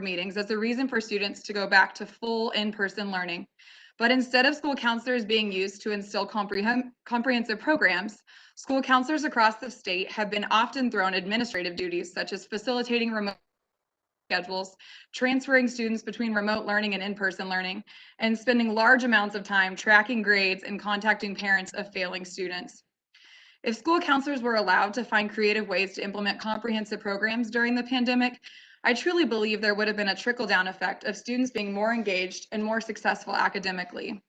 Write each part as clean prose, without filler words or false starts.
meetings as a reason for students to go back to full in-person learning. But instead of school counselors being used to instill comprehensive programs, school counselors across the state have been often thrown administrative duties such as facilitating remote schedules, transferring students between remote learning and in-person learning, and spending large amounts of time tracking grades and contacting parents of failing students. If school counselors were allowed to find creative ways to implement comprehensive programs during the pandemic, I truly believe there would have been a trickle-down effect of students being more engaged and more successful academically.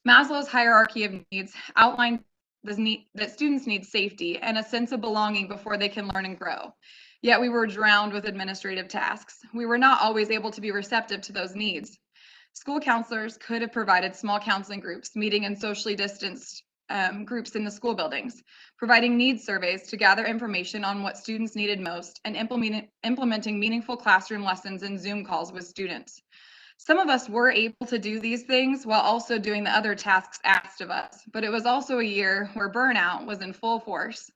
Maslow's hierarchy of needs outlines that students need safety and a sense of belonging before they can learn and grow. Yet we were drowned with administrative tasks. We were not always able to be receptive to those needs. School counselors could have provided small counseling groups, meeting in socially distanced groups in the school buildings, providing needs surveys to gather information on what students needed most, and implementing meaningful classroom lessons and Zoom calls with students. Some of us were able to do these things while also doing the other tasks asked of us, but it was also a year where burnout was in full force.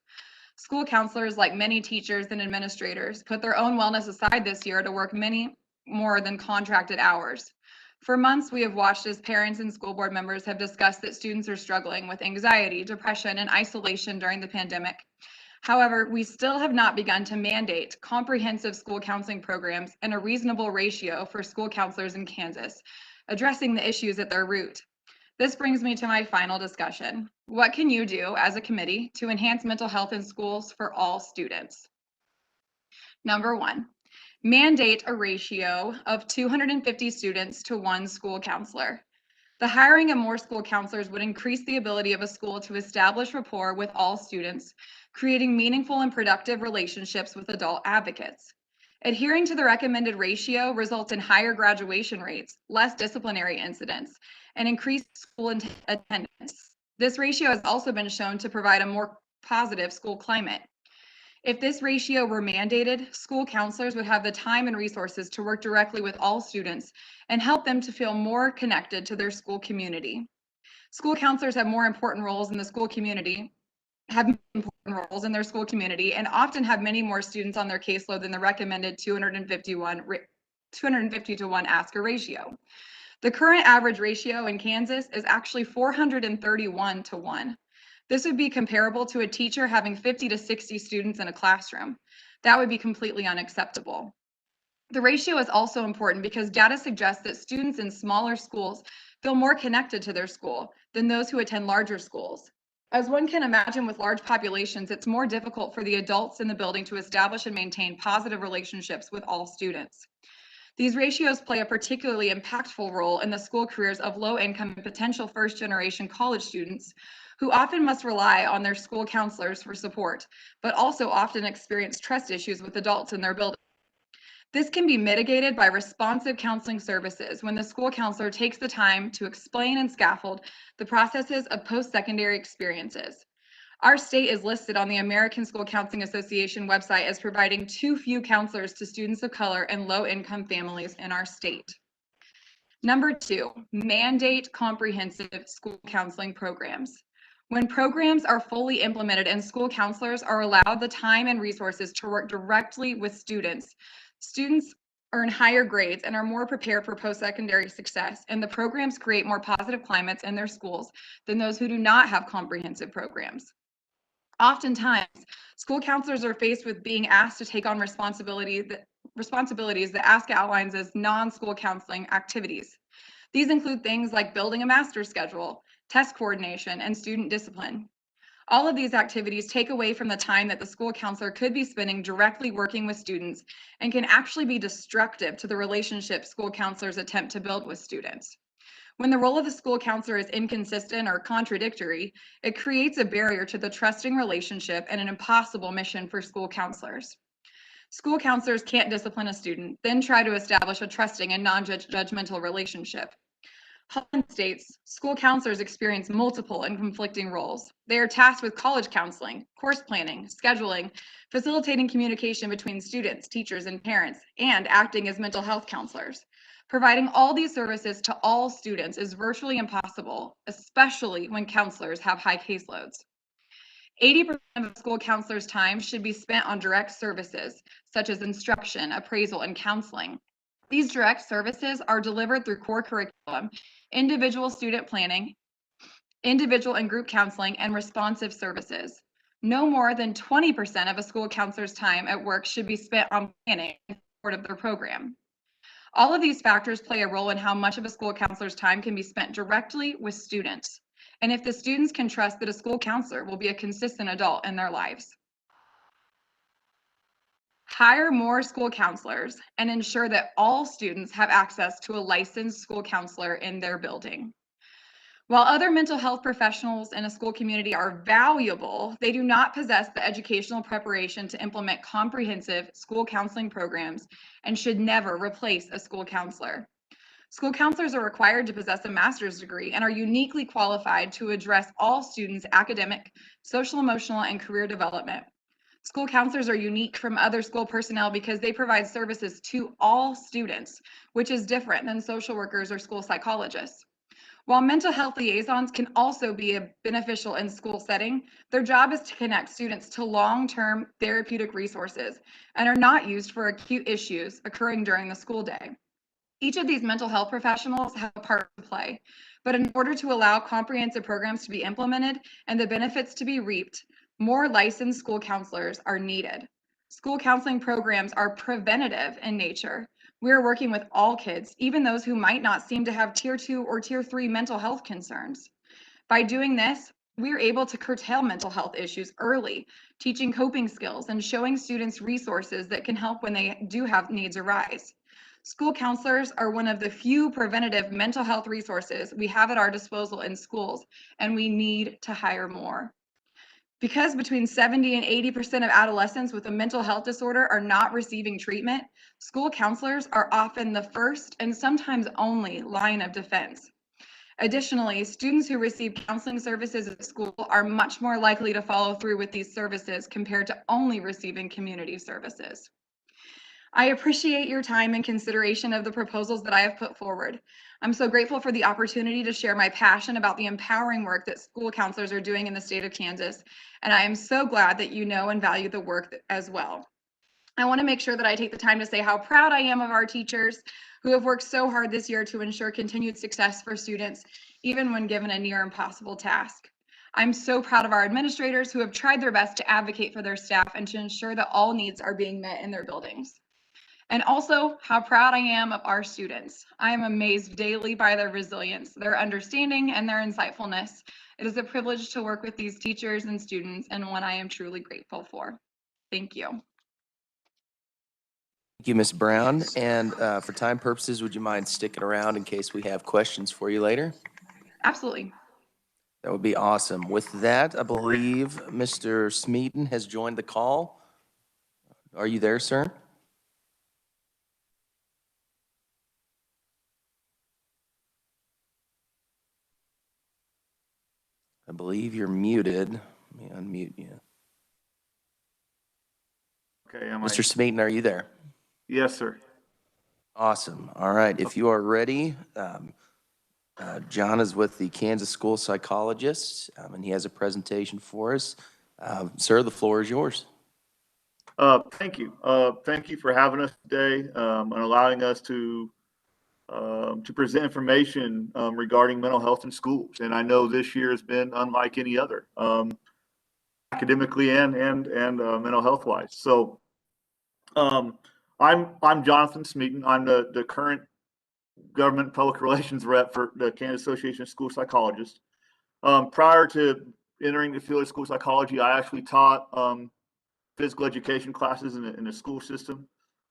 School counselors, like many teachers and administrators, put their own wellness aside this year to work many more than contracted hours. For months, we have watched as parents and school board members have discussed that students are struggling with anxiety, depression, and isolation during the pandemic. However, we still have not begun to mandate comprehensive school counseling programs and a reasonable ratio for school counselors in Kansas, addressing the issues at their root. This brings me to my final discussion. What can you do as a committee to enhance mental health in schools for all students? Number one, mandate a ratio of 250 students to one school counselor. The hiring of more school counselors would increase the ability of a school to establish rapport with all students, creating meaningful and productive relationships with adult advocates. Adhering to the recommended ratio results in higher graduation rates, less disciplinary incidents, and increased school attendance. This ratio has also been shown to provide a more positive school climate. If this ratio were mandated, school counselors would have the time and resources to work directly with all students and help them to feel more connected to their school community. School counselors have more important roles in the school community, their school community, and often have many more students on their caseload than the recommended 250 to 1 asker ratio. The current average ratio in Kansas is actually 431 to 1. This would be comparable to a teacher having 50 to 60 students in a classroom. That would be completely unacceptable. The ratio is also important because data suggests that students in smaller schools feel more connected to their school than those who attend larger schools. As one can imagine with large populations, it's more difficult for the adults in the building to establish and maintain positive relationships with all students. These ratios play a particularly impactful role in the school careers of low-income and potential first-generation college students who often must rely on their school counselors for support, but also often experience trust issues with adults in their building. This can be mitigated by responsive counseling services when the school counselor takes the time to explain and scaffold the processes of post-secondary experiences. Our state is listed on the American School Counseling Association website as providing too few counselors to students of color and low-income families in our state. Number two, mandate comprehensive school counseling programs. When programs are fully implemented and school counselors are allowed the time and resources to work directly with students, students earn higher grades and are more prepared for post-secondary success, and the programs create more positive climates in their schools than those who do not have comprehensive programs. Oftentimes, school counselors are faced with being asked to take on responsibilities that ASCA outlines as non-school counseling activities. These include things like building a master's schedule, test coordination, and student discipline. All of these activities take away from the time that the school counselor could be spending directly working with students and can actually be destructive to the relationship school counselors attempt to build with students. When the role of the school counselor is inconsistent or contradictory, it creates a barrier to the trusting relationship and an impossible mission for school counselors. School counselors can't discipline a student, then try to establish a trusting and non-judgmental relationship. Holland states, school counselors experience multiple and conflicting roles. They are tasked with college counseling, course planning, scheduling, facilitating communication between students, teachers, and parents, and acting as mental health counselors. Providing all these services to all students is virtually impossible, especially when counselors have high caseloads. 80% of a school counselor's time should be spent on direct services, such as instruction, appraisal, and counseling. These direct services are delivered through core curriculum, individual student planning, individual and group counseling, and responsive services. No more than 20% of a school counselor's time at work should be spent on planning in support of their program. All of these factors play a role in how much of a school counselor's time can be spent directly with students, and if the students can trust that a school counselor will be a consistent adult in their lives. Hire more school counselors and ensure that all students have access to a licensed school counselor in their building. While other mental health professionals in a school community are valuable, they do not possess the educational preparation to implement comprehensive school counseling programs and should never replace a school counselor. School counselors are required to possess a master's degree and are uniquely qualified to address all students' academic, social, emotional, and career development. School counselors are unique from other school personnel because they provide services to all students, which is different than social workers or school psychologists. While mental health liaisons can also be beneficial in school setting, their job is to connect students to long-term therapeutic resources and are not used for acute issues occurring during the school day. Each of these mental health professionals have a part to play, but in order to allow comprehensive programs to be implemented and the benefits to be reaped, more licensed school counselors are needed. School counseling programs are preventative in nature. We are working with all kids, even those who might not seem to have tier 2 or tier 3 mental health concerns. By doing this, we are able to curtail mental health issues early, teaching coping skills and showing students resources that can help when they do have needs arise. School counselors are one of the few preventative mental health resources we have at our disposal in schools, and we need to hire more. Because between 70 and 80% of adolescents with a mental health disorder are not receiving treatment, school counselors are often the first and sometimes only line of defense. Additionally, students who receive counseling services at school are much more likely to follow through with these services compared to only receiving community services. I appreciate your time and consideration of the proposals that I have put forward. I'm so grateful for the opportunity to share my passion about the empowering work that school counselors are doing in the state of Kansas, and I am so glad that you know and value the work as well. I want to make sure that I take the time to say how proud I am of our teachers who have worked so hard this year to ensure continued success for students, even when given a near impossible task. I'm so proud of our administrators who have tried their best to advocate for their staff and to ensure that all needs are being met in their buildings. And also how proud I am of our students. I am amazed daily by their resilience, their understanding, and their insightfulness. It is a privilege to work with these teachers and students, and one I am truly grateful for. Thank you. Thank you, Ms. Brown. And for time purposes, would you mind sticking around in case we have questions for you later? Absolutely. That would be awesome. With that, I believe Mr. Smeaton has joined the call. Are you there, sir? I believe you're muted. Let me unmute you. Okay, Mr. Smeaton, are you there? Yes, sir. Awesome. All right. If you are ready, John is with the Kansas School Psychologists, and he has a presentation for us. Sir, the floor is yours. Thank you. Thank you for having us today and allowing us to present information regarding mental health in schools. And I know this year has been unlike any other, academically and mental health wise. So I'm Jonathan Smeaton. I'm the current government public relations rep for the Kansas Association of School Psychologists. Prior to entering the field of school psychology, I actually taught physical education classes in the school system.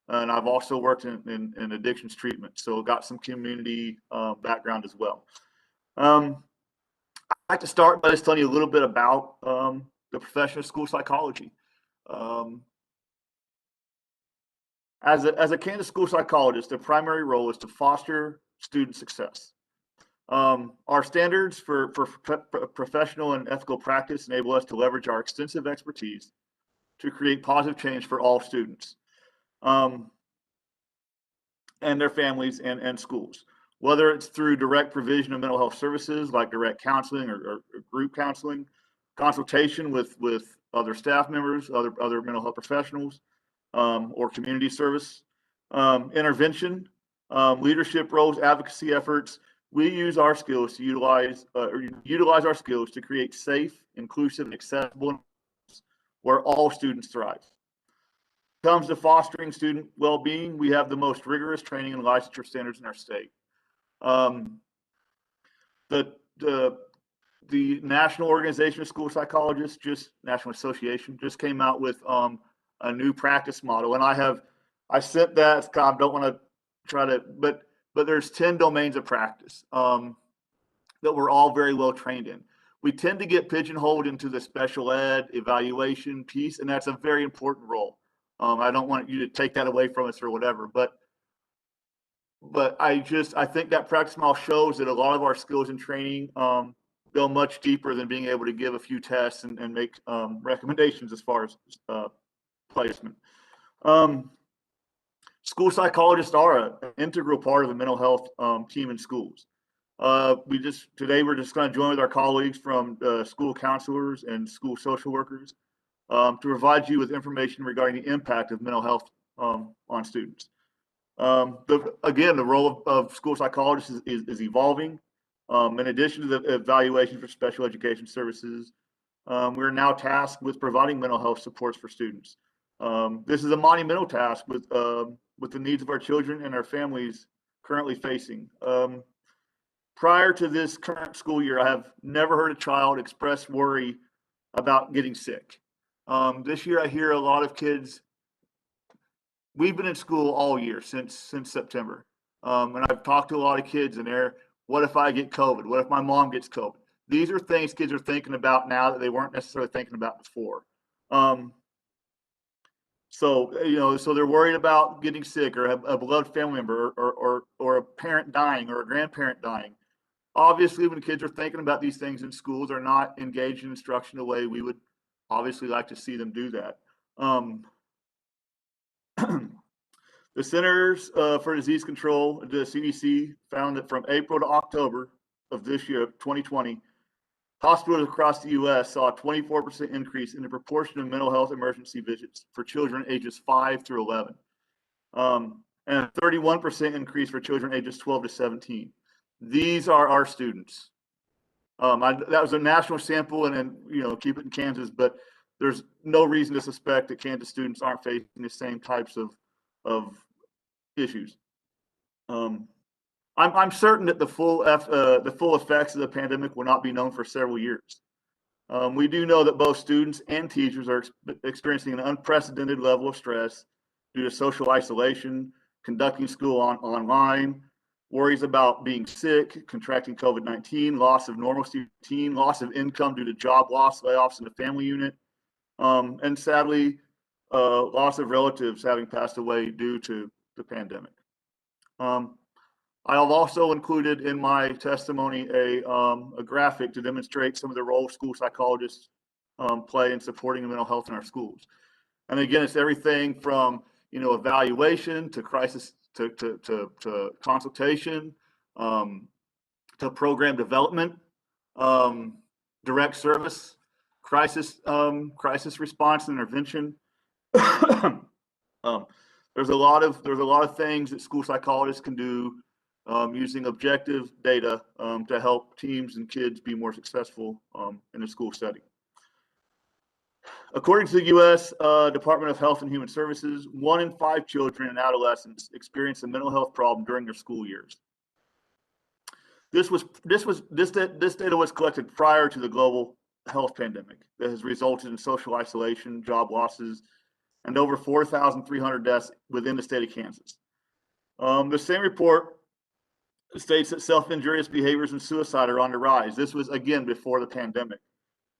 And I've also worked in addictions treatment. So got some community background as well. I'd like to start by just telling you a little bit about the profession of school psychology. As a Kansas school psychologist, the primary role is to foster student success. Our standards for professional and ethical practice enable us to leverage our extensive expertise to create positive change for all students and their families and schools, whether it's through direct provision of mental health services like direct counseling or group counseling, consultation with other staff members, other mental health professionals, or community service, intervention leadership roles, advocacy efforts. We use our skills to utilize our skills to create safe, inclusive, and accessible environments where all students thrive. When it comes to fostering student well-being, we have the most rigorous training and licensure standards in our state. The National Organization of School Psychologists, National Association, just came out with a new practice model, and I sent that. I don't want to try to, but there's 10 domains of practice that we're all very well trained in. We tend to get pigeonholed into the special ed evaluation piece, and that's a very important role. I don't want you to take that away from us or whatever, but I think that practice model shows that a lot of our skills and training go much deeper than being able to give a few tests and make recommendations as far as placement. School psychologists are an integral part of the mental health team in schools. Today we're just going to join with our colleagues from school counselors and school social workers to provide you with information regarding the impact of mental health on students. Again, the role of school psychologists is evolving. In addition to the evaluation for special education services, we're now tasked with providing mental health supports for students. This is a monumental task with the needs of our children and our families currently facing. Prior to this current school year, I have never heard a child express worry about getting sick. This year, I hear a lot of kids. We've been in school all year since September, and I've talked to a lot of kids, and what if I get COVID? What if my mom gets COVID? These are things kids are thinking about now that they weren't necessarily thinking about before. So they're worried about getting sick, or a beloved family member, or a parent dying, or a grandparent dying. Obviously, when kids are thinking about these things in school, they're not engaged in instruction the way we would obviously like to see them do that. The Centers for Disease Control, the CDC, found that from April to October of this year, 2020, hospitals across the U.S. saw a 24% increase in the proportion of mental health emergency visits for children ages 5 through 11, and a 31% increase for children ages 12 to 17. These are our students. That was a national sample, and keep it in Kansas, but there's no reason to suspect that Kansas students aren't facing the same types of issues. I'm certain that the full effects of the pandemic will not be known for several years. We do know that both students and teachers are experiencing an unprecedented level of stress due to social isolation, conducting school online, worries about being sick, contracting COVID-19, loss of normalcy routine, loss of income due to job loss, layoffs in the family unit, and sadly, loss of relatives having passed away due to the pandemic. I have also included in my testimony a graphic to demonstrate some of the role school psychologists play in supporting mental health in our schools. And again, it's everything from evaluation to crisis to consultation, to program development, direct service, crisis response and intervention. There's a lot of things that school psychologists can do using objective data to help teams and kids be more successful in a school setting. According to the U.S. Department of Health and Human Services, 1 in 5 children and adolescents experience a mental health problem during their school years. This data was collected prior to the global health pandemic that has resulted in social isolation, job losses, and over 4,300 deaths within the state of Kansas. The same report states that self-injurious behaviors and suicide are on the rise. This was, again, before the pandemic,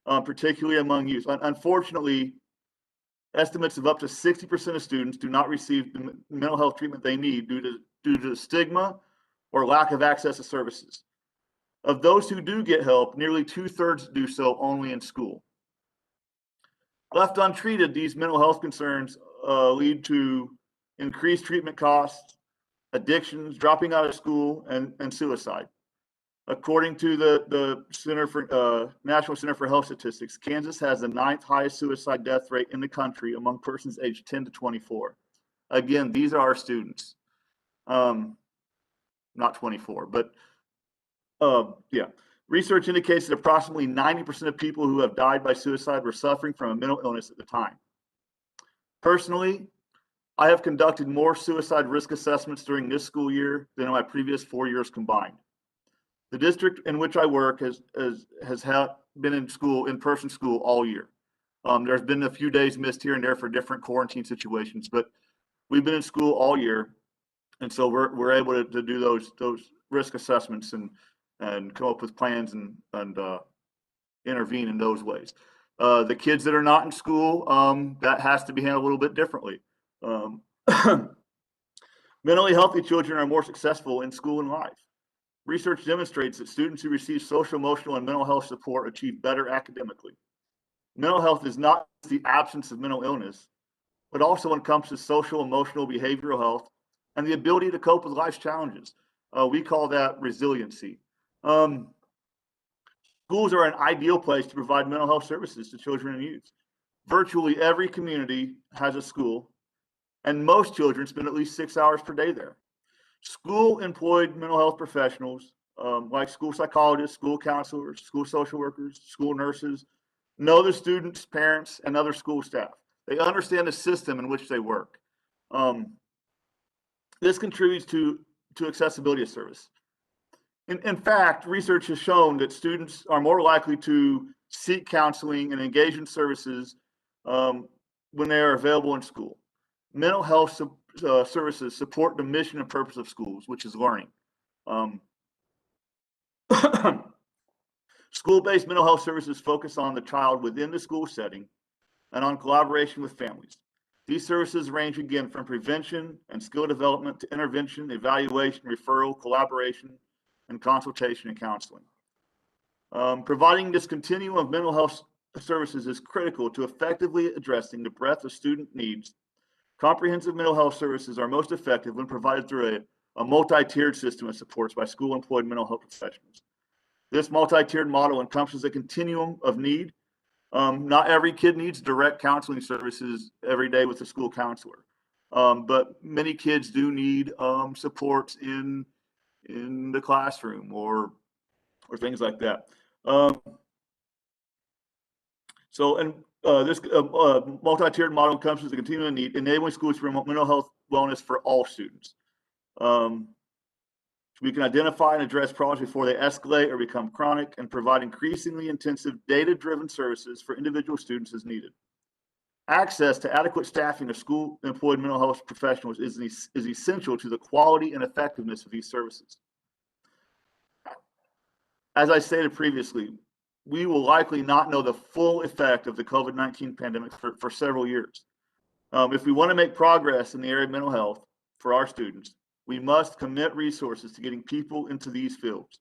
particularly among youth. Unfortunately, estimates of up to 60% of students do not receive the mental health treatment they need due to the stigma or lack of access to services. Of those who do get help, nearly 2/3 do so only in school. Left untreated, these mental health concerns lead to increased treatment costs, addictions, dropping out of school, and suicide. According to the National Center for Health Statistics, Kansas has the 9th highest suicide death rate in the country among persons aged 10 to 24. Again, these are our students. not 24, but yeah. Research indicates that approximately 90% of people who have died by suicide were suffering from a mental illness at the time. Personally, I have conducted more suicide risk assessments during this school year than in my previous 4 years combined. The district in which I work has been in person school all year. There's been a few days missed here and there for different quarantine situations, but we've been in school all year, and so we're able to do those risk assessments and come up with plans and intervene in those ways. The kids that are not in school, that has to be handled a little bit differently. Mentally healthy children are more successful in school and life. Research demonstrates that students who receive social, emotional, and mental health support achieve better academically. Mental health is not the absence of mental illness, but also encompasses social, emotional, behavioral health, and the ability to cope with life's challenges. We call that resiliency. Schools are an ideal place to provide mental health services to children and youth. Virtually every community has a school, and most children spend at least 6 hours per day there. School-employed mental health professionals, like school psychologists, school counselors, school social workers, school nurses, know the students, parents, and other school staff. They understand the system in which they work. This contributes to accessibility of service. In fact, research has shown that students are more likely to seek counseling and engage in services when they are available in school. Mental health services support the mission and purpose of schools, which is learning. School-based mental health services focus on the child within the school setting and on collaboration with families. These services range again from prevention and skill development to intervention, evaluation, referral, collaboration, and consultation and counseling. Providing this continuum of mental health services is critical to effectively addressing the breadth of student needs. Comprehensive mental health services are most effective when provided through a multi-tiered system of supports by school-employed mental health professionals. This multi-tiered model encompasses a continuum of need. Not every kid needs direct counseling services every day with a school counselor, but many kids do need supports in the classroom or things like that. This multi-tiered model encompasses a continuum of need, enabling schools to promote mental health wellness for all students. We can identify and address problems before they escalate or become chronic, and provide increasingly intensive data-driven services for individual students as needed. Access to adequate staffing of school-employed mental health professionals is essential to the quality and effectiveness of these services. As I stated previously, we will likely not know the full effect of the COVID-19 pandemic for several years. If we want to make progress in the area of mental health for our students, we must commit resources to getting people into these fields.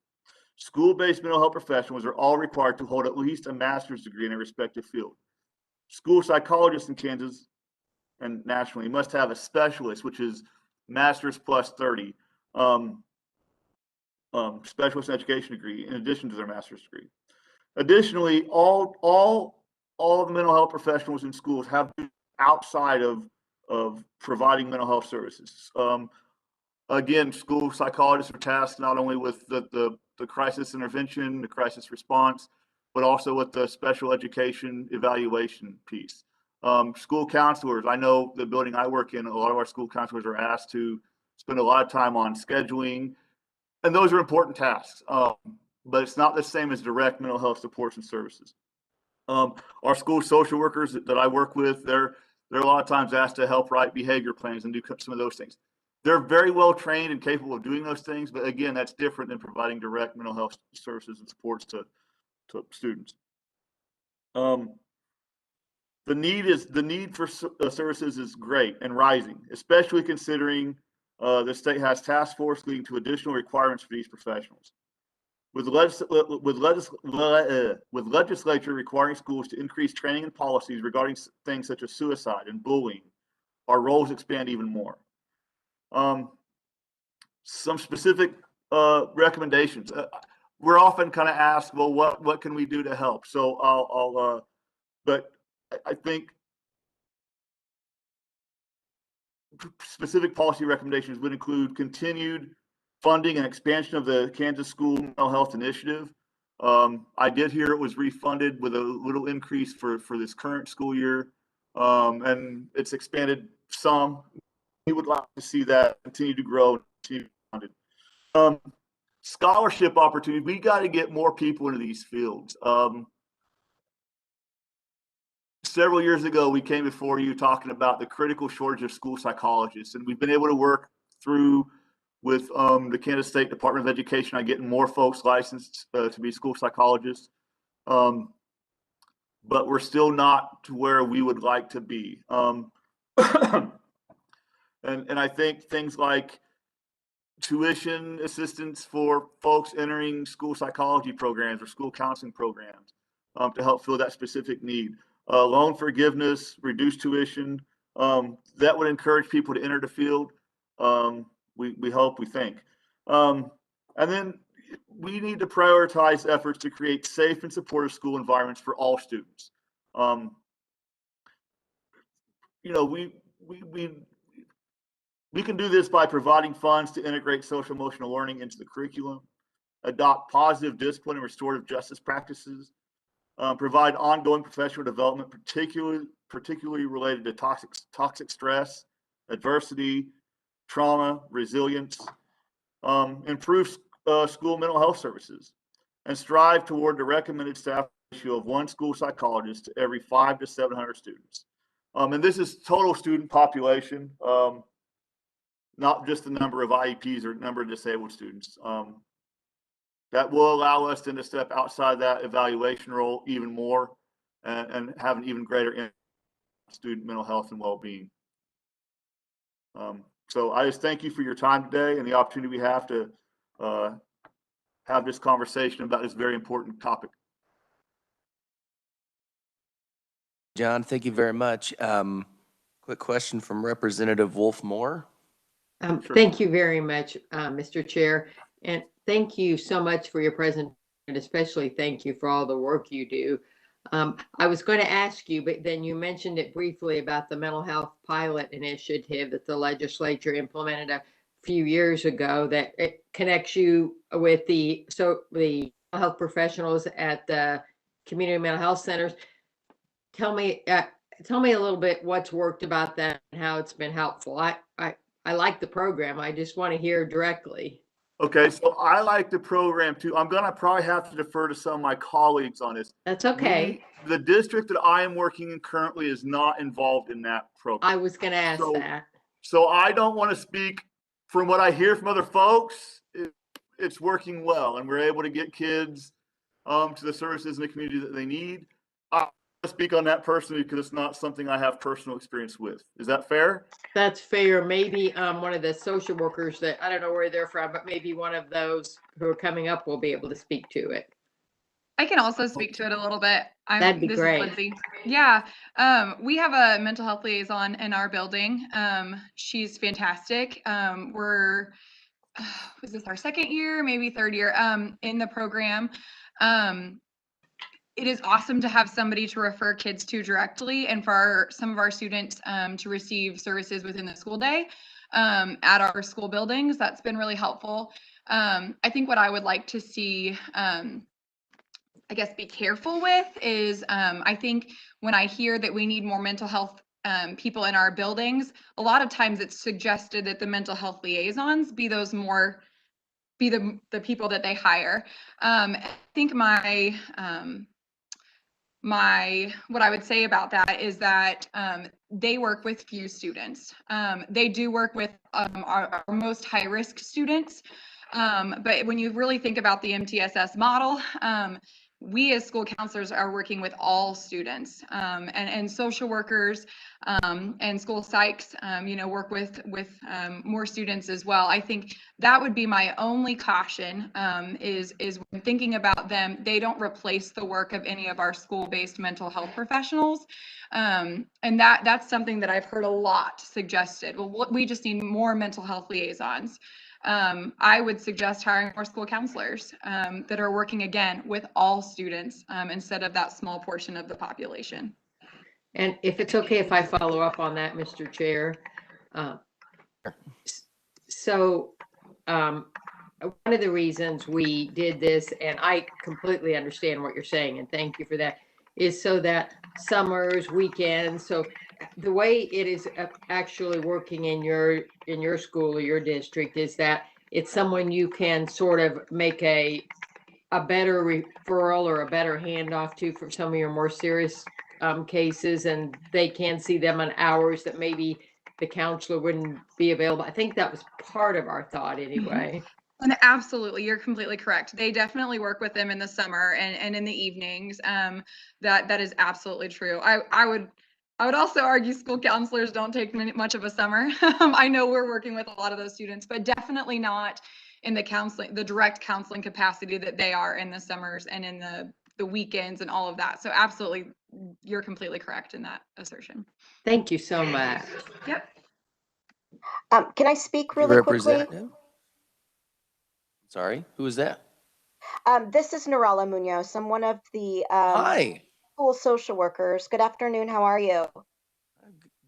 School-based mental health professionals are all required to hold at least a master's degree in a respective field. School psychologists in Kansas and nationally must have a specialist, which is master's plus 30, specialist in education degree in addition to their master's degree. Additionally, all the mental health professionals in schools have been outside of providing mental health services. Again, school psychologists are tasked not only with the crisis intervention, the crisis response, but also with the special education evaluation piece. School counselors, I know the building I work in, a lot of our school counselors are asked to spend a lot of time on scheduling, and those are important tasks, but it's not the same as direct mental health supports and services. Our school social workers that I work with, they're a lot of times asked to help write behavior plans and do some of those things. They're very well trained and capable of doing those things, but again, that's different than providing direct mental health services and supports to students. The need for services is great and rising, especially considering the state has task force leading to additional requirements for these professionals. With legislature requiring schools to increase training and policies regarding things such as suicide and bullying, our roles expand even more. Some specific recommendations. We're often kind of asked, well, what can we do to help? So but I think specific policy recommendations would include continued funding and expansion of the Kansas School Mental Health Initiative. I did hear it was refunded with a little increase for this current school year, and it's expanded some. We would like to see that continue to grow and continue to be funded. Scholarship opportunities, we got to get more people into these fields. Several years ago, we came before you talking about the critical shortage of school psychologists, and we've been able to work through with the Kansas State Department of Education on getting more folks licensed to be school psychologists. But we're still not to where we would like to be. And I think things like tuition assistance for folks entering school psychology programs or school counseling programs to help fill that specific need. Loan forgiveness, reduced tuition, that would encourage people to enter the field. We hope, we think. And then we need to prioritize efforts to create safe and supportive school environments for all students. We can do this by providing funds to integrate social emotional learning into the curriculum, adopt positive discipline and restorative justice practices, provide ongoing professional development, particularly related to toxic stress, adversity, trauma, resilience, improve school mental health services, and strive toward the recommended staff ratio of 1 school psychologist to every 500 to 700 students. And this is total student population, not just the number of IEPs or number of disabled students. That will allow us then to step outside that evaluation role even more and have an even greater impact on student mental health and well-being. So I just thank you for your time today and the opportunity we have to have this conversation about this very important topic. John, thank you very much. Quick question from Representative Wolf Moore. Sure. Thank you very much, Mr. Chair, and thank you so much for your presentation, and especially thank you for all the work you do. I was going to ask you, but then you mentioned it briefly about the mental health pilot initiative that the legislature implemented a few years ago that it connects you with the mental health professionals at the community mental health centers. Tell me a little bit what's worked about that and how it's been helpful. I like the program. I just want to hear directly. Okay, so I like the program too. I'm going to probably have to defer to some of my colleagues on this. That's okay. The district that I am working in currently is not involved in that program. I was going to ask that. So I don't want to speak from what I hear from other folks. It's working well, and we're able to get kids to the services in the community that they need. I speak on that personally because it's not something I have personal experience with. Is that fair? That's fair. Maybe one of the social workers that I don't know where they're from, but maybe one of those who are coming up will be able to speak to it. I can also speak to it a little bit. That'd be great. Lindsay. Yeah, we have a mental health liaison in our building. She's fantastic. Was this our second year, maybe third year in the program? It is awesome to have somebody to refer kids to directly, and for some of our students to receive services within the school day at our school buildings. That's been really helpful. I think what I would like to see, I guess, be careful with is I think when I hear that we need more mental health people in our buildings, a lot of times it's suggested that the mental health liaisons be the people that they hire. I think what I would say about that is that they work with few students. They do work with our most high-risk students, but when you really think about the MTSS model, we as school counselors are working with all students, and social workers and school psychs, work with more students as well. I think that would be my only caution, is when thinking about them, they don't replace the work of any of our school-based mental health professionals, and that's something that I've heard a lot suggested. Well, we just need more mental health liaisons. I would suggest hiring more school counselors that are working again with all students instead of that small portion of the population. And if it's okay if I follow up on that, Mr. Chair. one of the reasons we did this, and I completely understand what you're saying, and thank you for that, is so that summers, weekends, so the way it is actually working in your school or your district is that it's someone you can sort of make a better referral or a better handoff to for some of your more serious cases, and they can see them on hours that maybe the counselor wouldn't be available. I think that was part of our thought anyway. And absolutely, you're completely correct. They definitely work with them in the summer and in the evenings. That is absolutely true. I would also argue school counselors don't take much of a summer. I know we're working with a lot of those students, but definitely not in the direct counseling capacity that they are in the summers and in the weekends and all of that. So absolutely, you're completely correct in that assertion. Thank you so much. Yep. Can I speak really quickly? Representative? Sorry, who is that? This is Norella Munoz. I'm one of the Hi. school social workers. Good afternoon. How are you?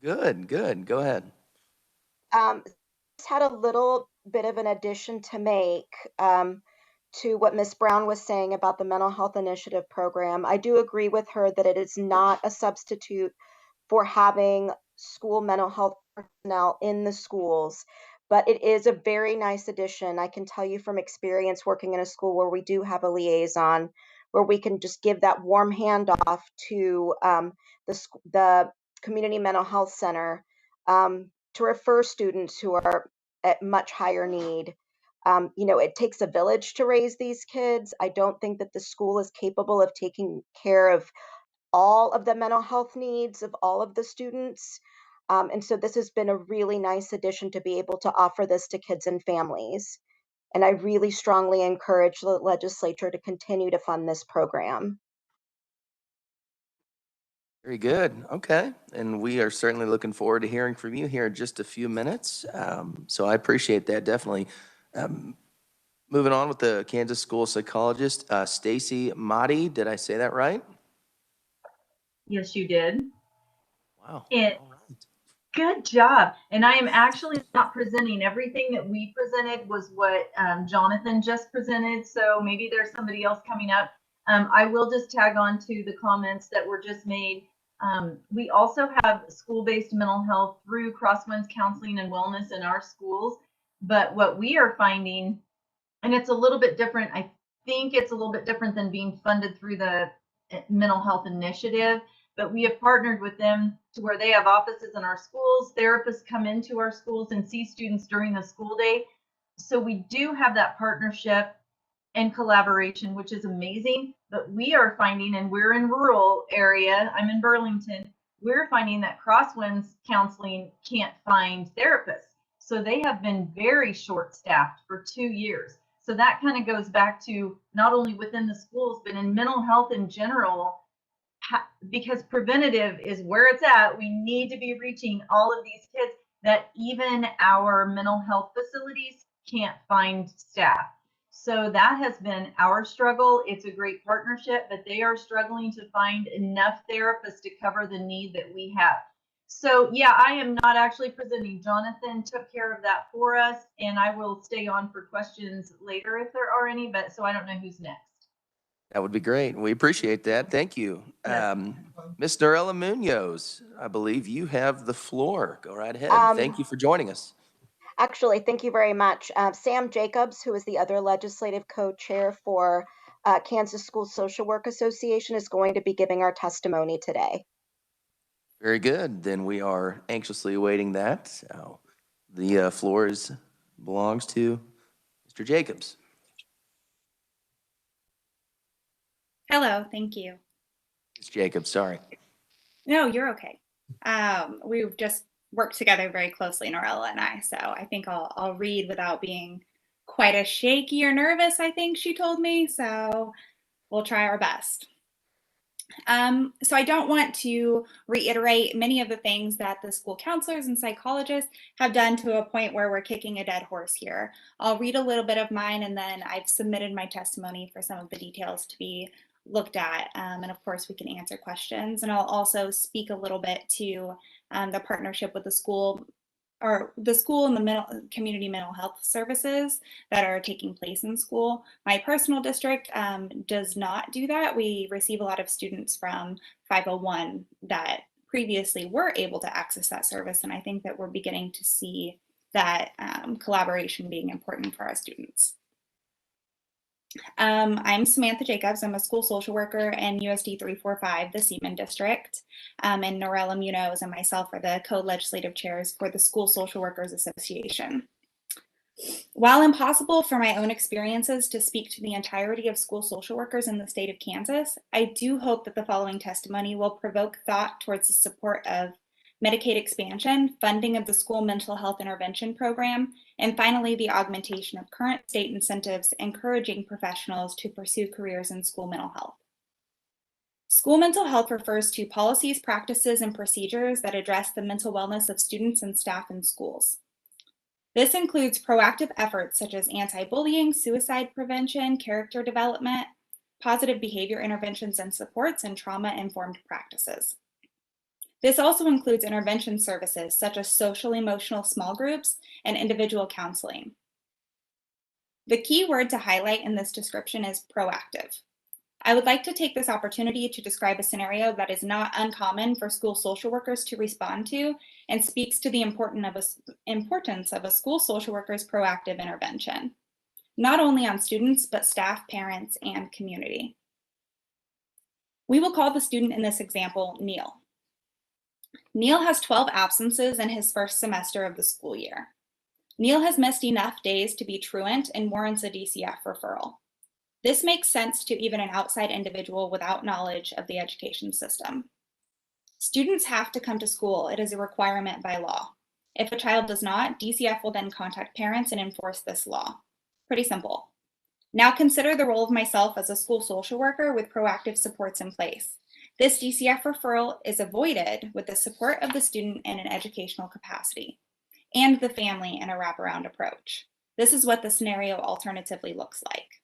Good, good. Go ahead. Just had a little bit of an addition to make to what Ms. Brown was saying about the Mental Health Initiative program. I do agree with her that it is not a substitute for having school mental health personnel in the schools, but it is a very nice addition. I can tell you from experience working in a school where we do have a liaison, where we can just give that warm handoff to the community mental health center to refer students who are at much higher need. It takes a village to raise these kids. I don't think that the school is capable of taking care of all of the mental health needs of all of the students. And so this has been a really nice addition to be able to offer this to kids and families. And I really strongly encourage the legislature to continue to fund this program. Very good. Okay. And we are certainly looking forward to hearing from you here in just a few minutes. So I appreciate that, definitely. Moving on with the Kansas School Psychologist, Stacy Mahdi. Did I say that right? Yes, you did. Wow. It, All right. good job. And I am actually not presenting. Everything that we presented was what Jonathan just presented. So maybe there's somebody else coming up. I will just tag on to the comments that were just made. We also have school-based mental health through Crosswinds Counseling and Wellness in our schools. But what we are finding, and it's a little bit different, I think it's a little bit different than being funded through the mental health initiative, but we have partnered with them to where they have offices in our schools. Therapists come into our schools and see students during the school day. So we do have that partnership and collaboration, which is amazing. But we are finding, and we're in rural area, I'm in Burlington, we're finding that Crosswinds Counseling can't find therapists. So they have been very short-staffed for 2 years. So that kind of goes back to not only within the schools, but in mental health in general, because preventative is where it's at. We need to be reaching all of these kids that even our mental health facilities can't find staff. So that has been our struggle. It's a great partnership, but they are struggling to find enough therapists to cover the need that we have. So yeah, I am not actually presenting. Jonathan took care of that for us, and I will stay on for questions later if there are any, but so I don't know who's next. That would be great. We appreciate that. Thank you. Ms. Norella Munoz, I believe you have the floor. Go right ahead. Thank you for joining us. Actually, thank you very much. Sam Jacobs, who is the other legislative co-chair for Kansas School Social Work Association, is going to be giving our testimony today. Very good. Then we are anxiously awaiting that. So the floor belongs to Mr. Jacobs. Hello, thank you. Ms. Jacobs, sorry. No, you're okay. We've just worked together very closely, Norella and I, so I think I'll read without being quite as shaky or nervous, I think she told me, so we'll try our best. So I don't want to reiterate many of the things that the school counselors and psychologists have done to a point where we're kicking a dead horse here. I'll read a little bit of mine, and then I've submitted my testimony for some of the details to be looked at. And of course, we can answer questions. And I'll also speak a little bit to the partnership with the school or the school and the community mental health services that are taking place in school. My personal district does not do that. We receive a lot of students from 501 that previously were able to access that service, and I think that we're beginning to see that collaboration being important for our students. I'm Samantha Jacobs. I'm a school social worker in USD 345, the Seaman District, and Norella Munoz and myself are the co-legislative chairs for the School Social Workers Association. While impossible for my own experiences to speak to the entirety of school social workers in the state of Kansas, I do hope that the following testimony will provoke thought towards the support of Medicaid expansion, funding of the school mental health intervention program, and finally, the augmentation of current state incentives encouraging professionals to pursue careers in school mental health. School mental health refers to policies, practices, and procedures that address the mental wellness of students and staff in schools. This includes proactive efforts such as anti-bullying, suicide prevention, character development, positive behavior interventions and supports, and trauma-informed practices. This also includes intervention services such as social-emotional small groups and individual counseling. The key word to highlight in this description is proactive. I would like to take this opportunity to describe a scenario that is not uncommon for school social workers to respond to and speaks to the importance of a school social worker's proactive intervention, not only on students, but staff, parents, and community. We will call the student in this example Neil. Neil has 12 absences in his first semester of the school year. Neil has missed enough days to be truant and warrants a DCF referral. This makes sense to even an outside individual without knowledge of the education system. Students have to come to school. It is a requirement by law. If a child does not, DCF will then contact parents and enforce this law. Pretty simple. Now consider the role of myself as a school social worker with proactive supports in place. This DCF referral is avoided with the support of the student in an educational capacity and the family in a wraparound approach. This is what the scenario alternatively looks like.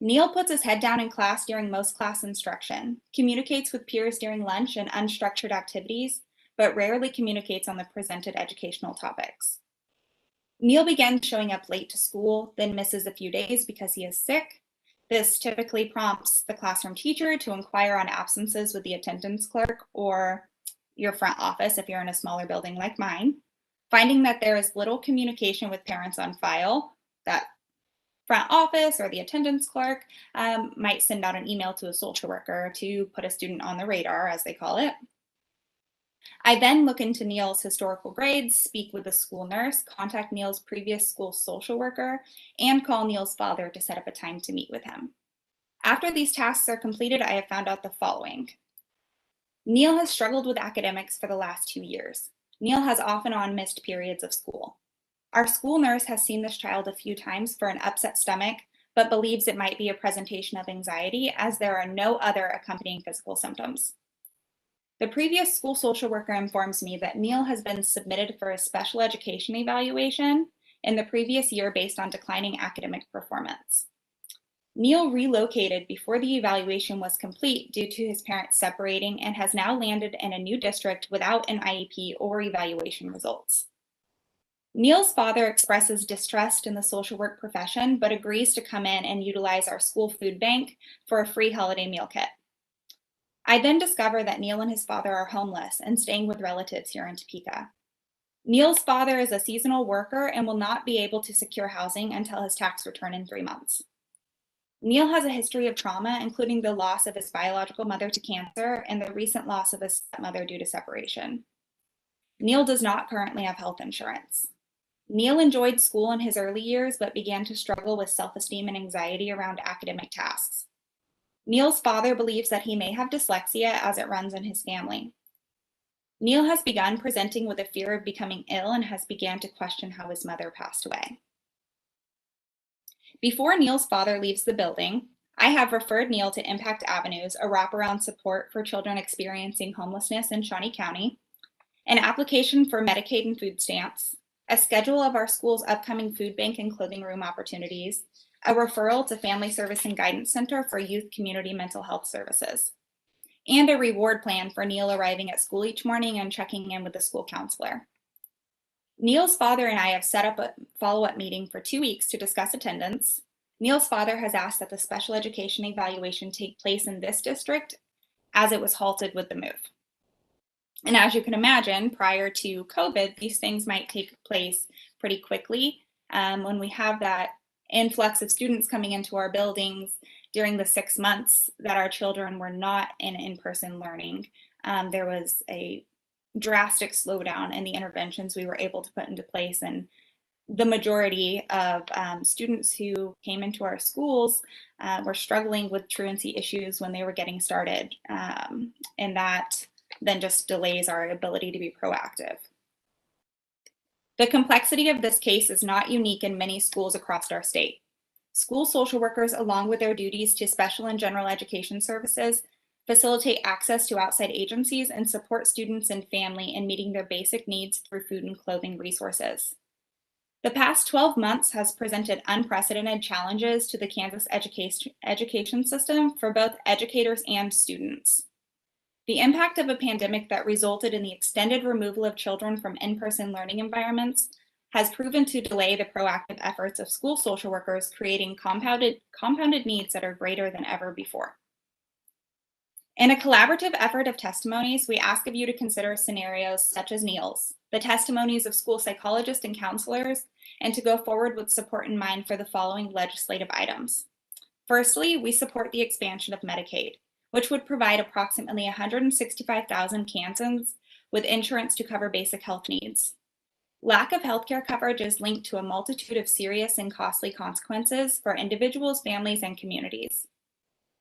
Neil puts his head down in class during most class instruction, communicates with peers during lunch and unstructured activities, but rarely communicates on the presented educational topics. Neil begins showing up late to school, then misses a few days because he is sick. This typically prompts the classroom teacher to inquire on absences with the attendance clerk or your front office if you're in a smaller building like mine. Finding that there is little communication with parents on file, that front office or the attendance clerk might send out an email to a social worker to put a student on the radar, as they call it. I then look into Neil's historical grades, speak with the school nurse, contact Neil's previous school social worker, and call Neil's father to set up a time to meet with him. After these tasks are completed, I have found out the following. Neil has struggled with academics for the last 2 years. Neil has off and on missed periods of school. Our school nurse has seen this child a few times for an upset stomach, but believes it might be a presentation of anxiety as there are no other accompanying physical symptoms. The previous school social worker informs me that Neil has been submitted for a special education evaluation in the previous year based on declining academic performance. Neil relocated before the evaluation was complete due to his parents separating and has now landed in a new district without an IEP or evaluation results. Neil's father expresses distrust in the social work profession, but agrees to come in and utilize our school food bank for a free holiday meal kit. I then discover that Neil and his father are homeless and staying with relatives here in Topeka. Neil's father is a seasonal worker and will not be able to secure housing until his tax return in 3 months. Neil has a history of trauma, including the loss of his biological mother to cancer and the recent loss of his stepmother due to separation. Neil does not currently have health insurance. Neil enjoyed school in his early years, but began to struggle with self-esteem and anxiety around academic tasks. Neil's father believes that he may have dyslexia as it runs in his family. Neil has begun presenting with a fear of becoming ill and has began to question how his mother passed away. Before Neil's father leaves the building, I have referred Neil to Impact Avenues, a wraparound support for children experiencing homelessness in Shawnee County, an application for Medicaid and food stamps, a schedule of our school's upcoming food bank and clothing room opportunities, a referral to Family Service and Guidance Center for youth community mental health services, and a reward plan for Neil arriving at school each morning and checking in with the school counselor. Neil's father and I have set up a follow-up meeting for 2 weeks to discuss attendance. Neil's father has asked that the special education evaluation take place in this district as it was halted with the move. And as you can imagine, prior to COVID, these things might take place pretty quickly. When we have that influx of students coming into our buildings during the 6 months that our children were not in-person learning, there was a drastic slowdown in the interventions we were able to put into place. And the majority of students who came into our schools were struggling with truancy issues when they were getting started. And that then just delays our ability to be proactive. The complexity of this case is not unique in many schools across our state. School social workers, along with their duties to special and general education services, facilitate access to outside agencies and support students and family in meeting their basic needs through food and clothing resources. The past 12 months has presented unprecedented challenges to the Kansas education system for both educators and students. The impact of a pandemic that resulted in the extended removal of children from in-person learning environments has proven to delay the proactive efforts of school social workers, creating compounded needs that are greater than ever before. In a collaborative effort of testimonies, we ask of you to consider scenarios such as Neil's, the testimonies of school psychologists and counselors, and to go forward with support in mind for the following legislative items. Firstly, we support the expansion of Medicaid, which would provide approximately 165,000 Kansans with insurance to cover basic health needs. Lack of healthcare coverage is linked to a multitude of serious and costly consequences for individuals, families, and communities.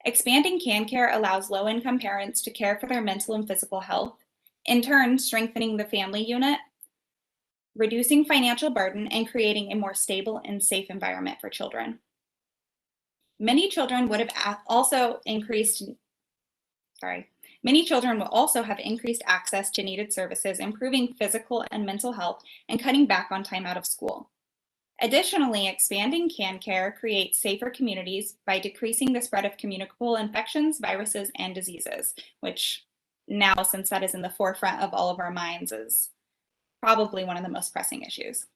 Expanding CanCare allows low-income parents to care for their mental and physical health, in turn strengthening the family unit, reducing financial burden, and creating a more stable and safe environment for children. Many children will also have increased access to needed services, improving physical and mental health, and cutting back on time out of school. Additionally, expanding CanCare creates safer communities by decreasing the spread of communicable infections, viruses, and diseases, which now, since that is in the forefront of all of our minds, is probably one of the most pressing issues.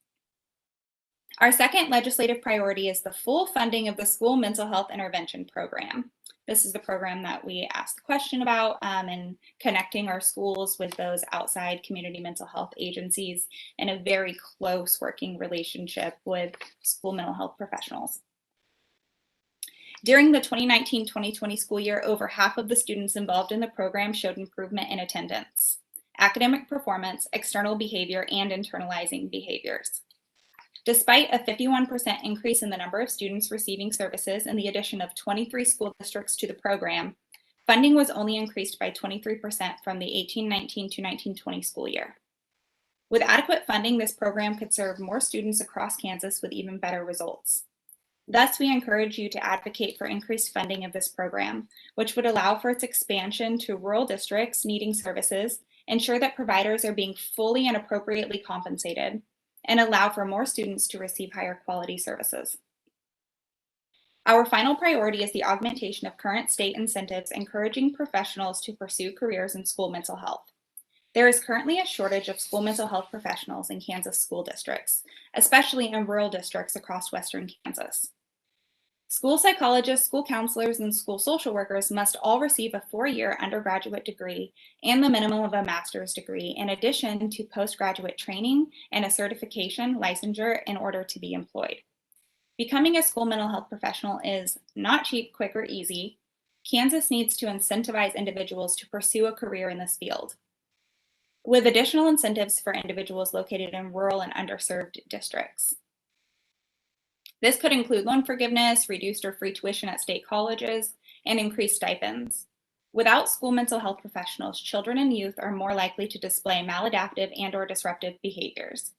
Our second legislative priority is the full funding of the School Mental Health Intervention Program. This is the program that we asked the question about and connecting our schools with those outside community mental health agencies in a very close working relationship with school mental health professionals. During the 2019-2020 school year, over half of the students involved in the program showed improvement in attendance, academic performance, external behavior, and internalizing behaviors. Despite a 51% increase in the number of students receiving services and the addition of 23 school districts to the program, funding was only increased by 23% from the 18-19 to 19-20 school year. With adequate funding, this program could serve more students across Kansas with even better results. Thus, we encourage you to advocate for increased funding of this program, which would allow for its expansion to rural districts needing services, ensure that providers are being fully and appropriately compensated, and allow for more students to receive higher quality services. Our final priority is the augmentation of current state incentives encouraging professionals to pursue careers in school mental health. There is currently a shortage of school mental health professionals in Kansas school districts, especially in rural districts across western Kansas. School psychologists, school counselors, and school social workers must all receive a 4-year undergraduate degree and the minimum of a master's degree, in addition to postgraduate training and a certification licensure in order to be employed. Becoming a school mental health professional is not cheap, quick, or easy. Kansas needs to incentivize individuals to pursue a career in this field, with additional incentives for individuals located in rural and underserved districts. This could include loan forgiveness, reduced or free tuition at state colleges, and increased stipends. Without school mental health professionals, children and youth are more likely to display maladaptive and/or disruptive behaviors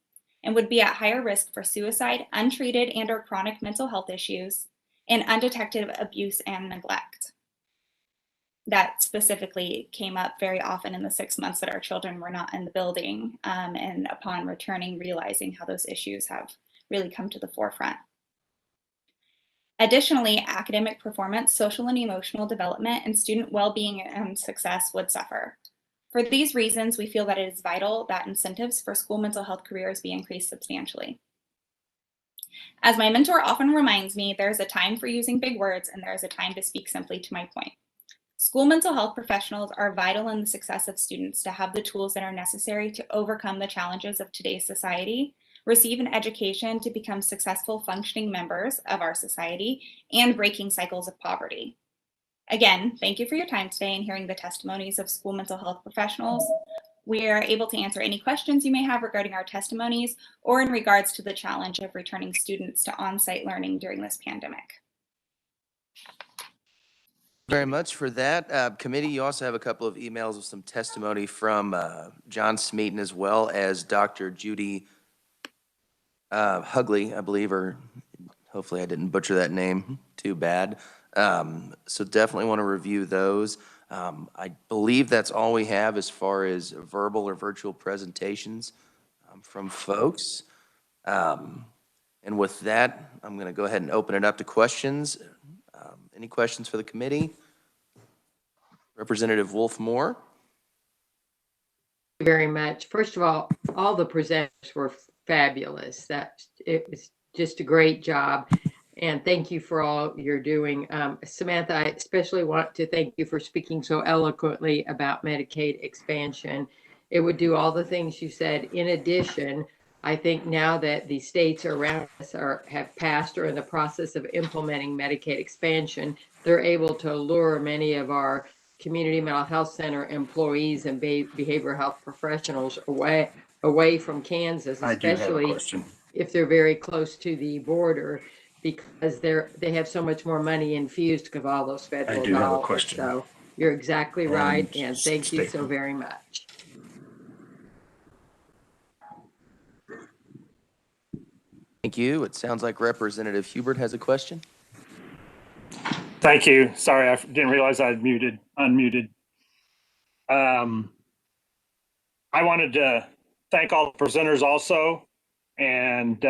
and would be at higher risk for suicide, untreated and/or chronic mental health issues, and undetected abuse and neglect. That specifically came up very often in the 6 months that our children were not in the building, and upon returning, realizing how those issues have really come to the forefront. Additionally, academic performance, social and emotional development, and student well-being and success would suffer. For these reasons, we feel that it is vital that incentives for school mental health careers be increased substantially. As my mentor often reminds me, there is a time for using big words and there is a time to speak simply to my point. School mental health professionals are vital in the success of students to have the tools that are necessary to overcome the challenges of today's society, receive an education to become successful functioning members of our society, and breaking cycles of poverty. Again, thank you for your time today and hearing the testimonies of school mental health professionals. We are able to answer any questions you may have regarding our testimonies or in regards to the challenge of returning students to on-site learning during this pandemic. Very much for that. Committee, you also have a couple of emails with some testimony from John Smeaton as well as Dr. Judy Hugley, I believe, or hopefully I didn't butcher that name too bad. So definitely want to review those. I believe that's all we have as far as verbal or virtual presentations from folks. And with that, I'm going to go ahead and open it up to questions. Any questions for the committee? Representative Wolf Moore. Thank you very much. First of all the presenters were fabulous. It was just a great job. And thank you for all you're doing. Samantha, I especially want to thank you for speaking so eloquently about Medicaid expansion. It would do all the things you said. In addition, I think now that the states around us have passed or in the process of implementing Medicaid expansion, they're able to lure many of our community mental health center employees and behavioral health professionals away from Kansas, especially if they're very close to the border, because they have so much more money infused because of all those federal dollars. I do have a question. So you're exactly right, and thank you so very much. Thank you. It sounds like Representative Hubert has a question. Thank you. Sorry, I didn't realize I had unmuted. I wanted to thank all the presenters also, and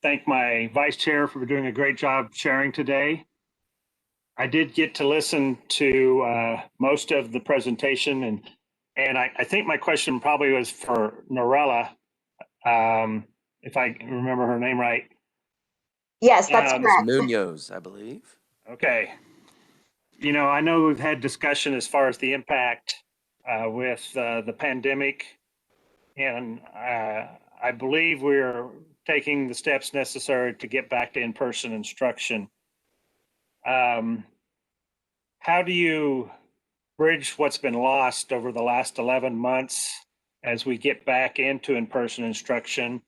thank my vice chair for doing a great job sharing today. I did get to listen to most of the presentation, and I think my question probably was for Norella, if I remember her name right. Yes, that's correct. Munoz, I believe. Okay. You know, I know we've had discussion as far as the impact with the pandemic, and I believe we're taking the steps necessary to get back to in-person instruction. How do you bridge what's been lost over the last 11 months as we get back into in-person instruction?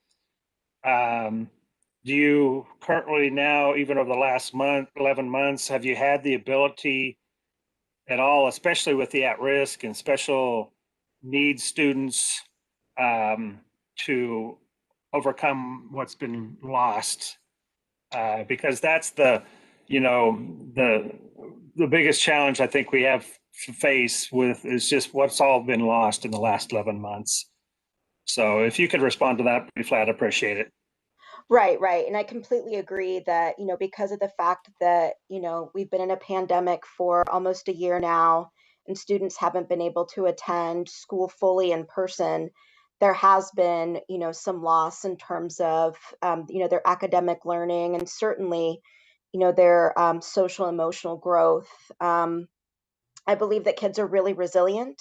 Do you currently now, even over the last 11 months, have you had the ability at all, especially with the at-risk and special needs students, to overcome what's been lost? Because that's the biggest challenge I think we have to face with is just what's all been lost in the last 11 months. So if you could respond to that briefly, I'd appreciate it. Right. And I completely agree that, because of the fact that, we've been in a pandemic for almost a year now and students haven't been able to attend school fully in person, there has been, some loss in terms of, their academic learning and certainly, their social emotional growth. I believe that kids are really resilient.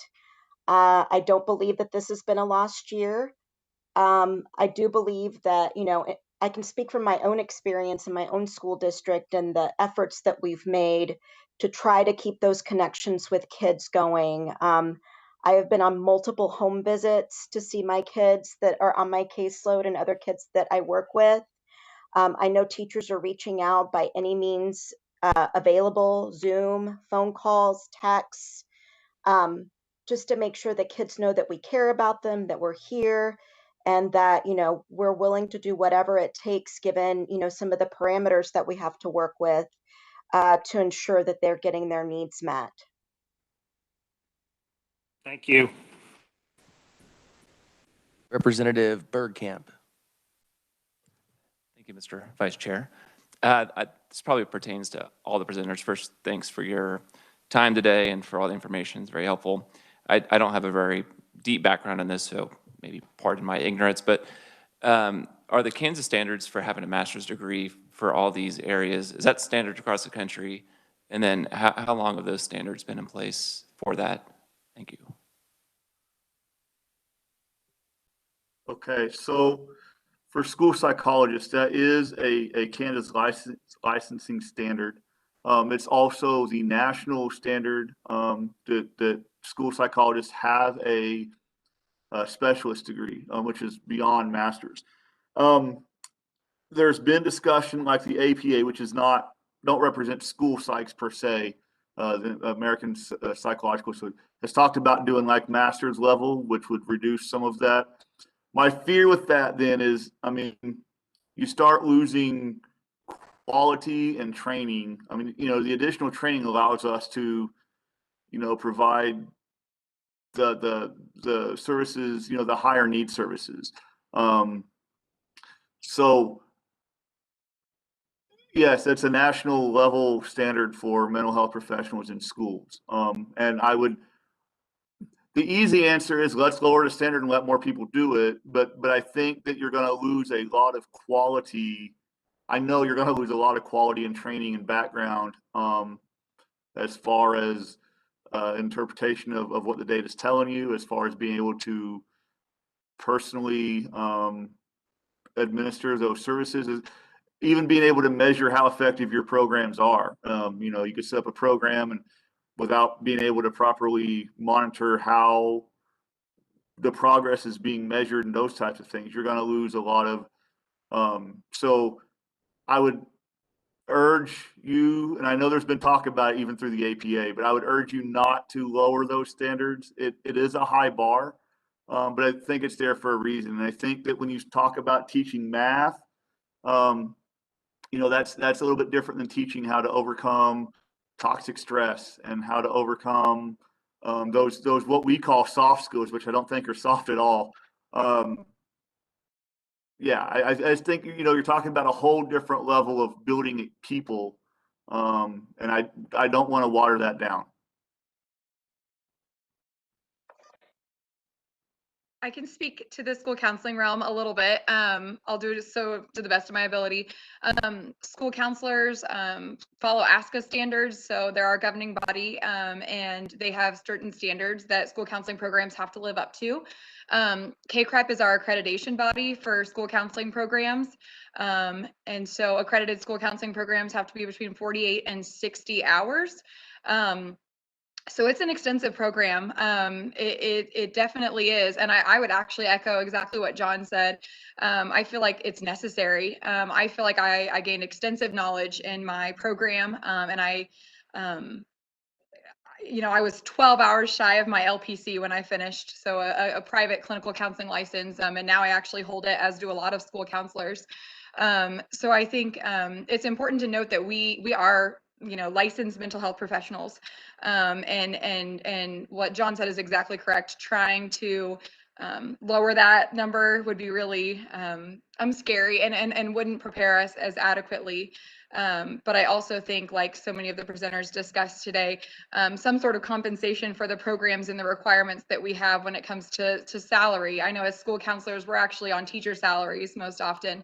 I don't believe that this has been a lost year. I do believe that, I can speak from my own experience in my own school district and the efforts that we've made to try to keep those connections with kids going. I have been on multiple home visits to see my kids that are on my caseload and other kids that I work with. I know teachers are reaching out by any means available, Zoom, phone calls, texts, just to make sure that kids know that we care about them, that we're here, and that, we're willing to do whatever it takes given, some of the parameters that we have to work with to ensure that they're getting their needs met. Thank you. Representative Bergkamp. Thank you, Mr. Vice Chair. This probably pertains to all the presenters. First, thanks for your time today and for all the information. It's very helpful. I don't have a very deep background in this, so maybe pardon my ignorance, but are the Kansas standards for having a master's degree for all these areas, is that standard across the country? And then how long have those standards been in place for that? Thank you. Okay, so for school psychologists, that is a Kansas licensing standard. It's also the national standard that school psychologists have a specialist degree, which is beyond master's. There's been discussion like the APA, which is don't represent school psychs per se. The American Psychological Association has talked about doing like master's level, which would reduce some of that. My fear with that then is, I mean, you start losing quality and training. I mean, the additional training allows us to, provide the services, the higher need services. So yes, it's a national level standard for mental health professionals in schools. And the easy answer is let's lower the standard and let more people do it. But I think that you're going to lose a lot of quality. I know you're going to lose a lot of quality and training and background as far as interpretation of what the data is telling you, as far as being able to personally administer those services, even being able to measure how effective your programs are. You could set up a program and without being able to properly monitor how the progress is being measured and those types of things, you're going to lose a lot of. So I would urge you, and I know there's been talk about it even through the APA, but I would urge you not to lower those standards. It is a high bar, but I think it's there for a reason. And I think that when you talk about teaching math, that's a little bit different than teaching how to overcome toxic stress and how to overcome those what we call soft skills, which I don't think are soft at all. I just think you're talking about a whole different level of building people, and I don't want to water that down. I can speak to the school counseling realm a little bit. I'll do it so to the best of my ability. School counselors follow ASCA standards, so they're our governing body, and they have certain standards that school counseling programs have to live up to. KCREP is our accreditation body for school counseling programs, and so accredited school counseling programs have to be between 48 and 60 hours. So it's an extensive program. It definitely is. And I would actually echo exactly what John said. I feel like it's necessary. I feel like I gained extensive knowledge in my program. And I was 12 hours shy of my LPC when I finished. So a private clinical counseling license. And now I actually hold it, as do a lot of school counselors. So I think it's important to note that we are licensed mental health professionals. And what John said is exactly correct. Trying to lower that number would be really scary and wouldn't prepare us as adequately. But I also think, like so many of the presenters discussed today, some sort of compensation for the programs and the requirements that we have when it comes to salary. I know as school counselors, we're actually on teacher salaries most often.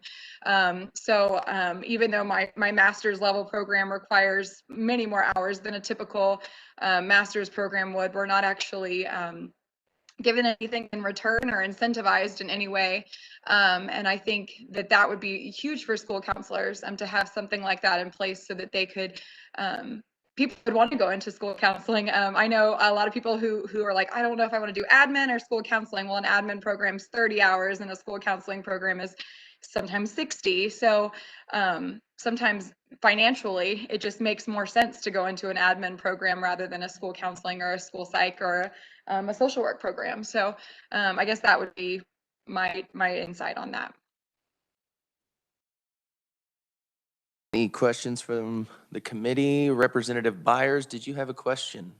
So even though my master's level program requires many more hours than a typical master's program would, we're not actually given anything in return or incentivized in any way. And I think that would be huge for school counselors to have something like that in place so that they could, people would want to go into school counseling. I know a lot of people who are like, I don't know if I want to do admin or school counseling. Well, an admin program's 30 hours and a school counseling program is sometimes 60. So sometimes financially, it just makes more sense to go into an admin program rather than a school counseling or a school psych or a social work program. So I guess that would be my insight on that. Any questions from the committee? Representative Byers, did you have a question?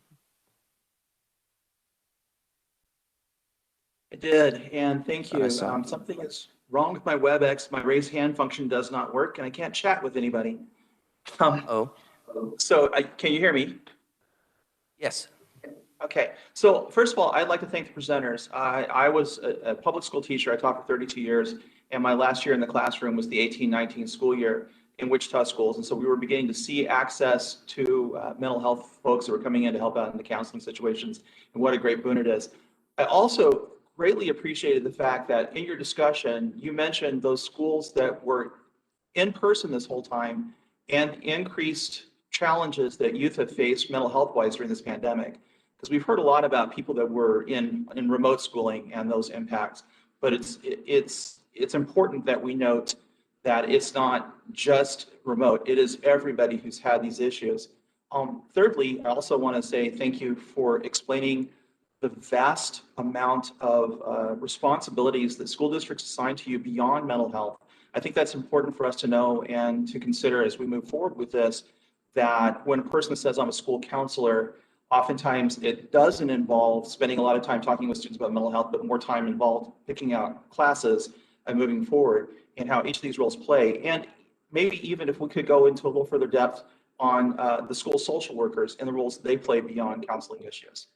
I did, and thank you. Awesome. Something is wrong with my WebEx. My raise hand function does not work, and I can't chat with anybody. Oh, So can you hear me? yes. Okay, so first of all, I'd like to thank the presenters. I was a public school teacher. I taught for 32 years, and my last year in the classroom was the 18-19 school year in Wichita schools. And so we were beginning to see access to mental health folks that were coming in to help out in the counseling situations, and what a great boon it is. I also greatly appreciated the fact that in your discussion, you mentioned those schools that were in person this whole time and increased challenges that youth have faced mental health wise during this pandemic. Because we've heard a lot about people that were in remote schooling and those impacts, but it's important that we note that it's not just remote. It is everybody who's had these issues. Thirdly, I also want to say thank you for explaining the vast amount of responsibilities that school districts assign to you beyond mental health. I think that's important for us to know and to consider as we move forward with this, that when a person says I'm a school counselor, oftentimes it doesn't involve spending a lot of time talking with students about mental health, but more time involved picking out classes and moving forward, and how each of these roles play. And maybe even if we could go into a little further depth on the school social workers and the roles they play beyond counseling issues.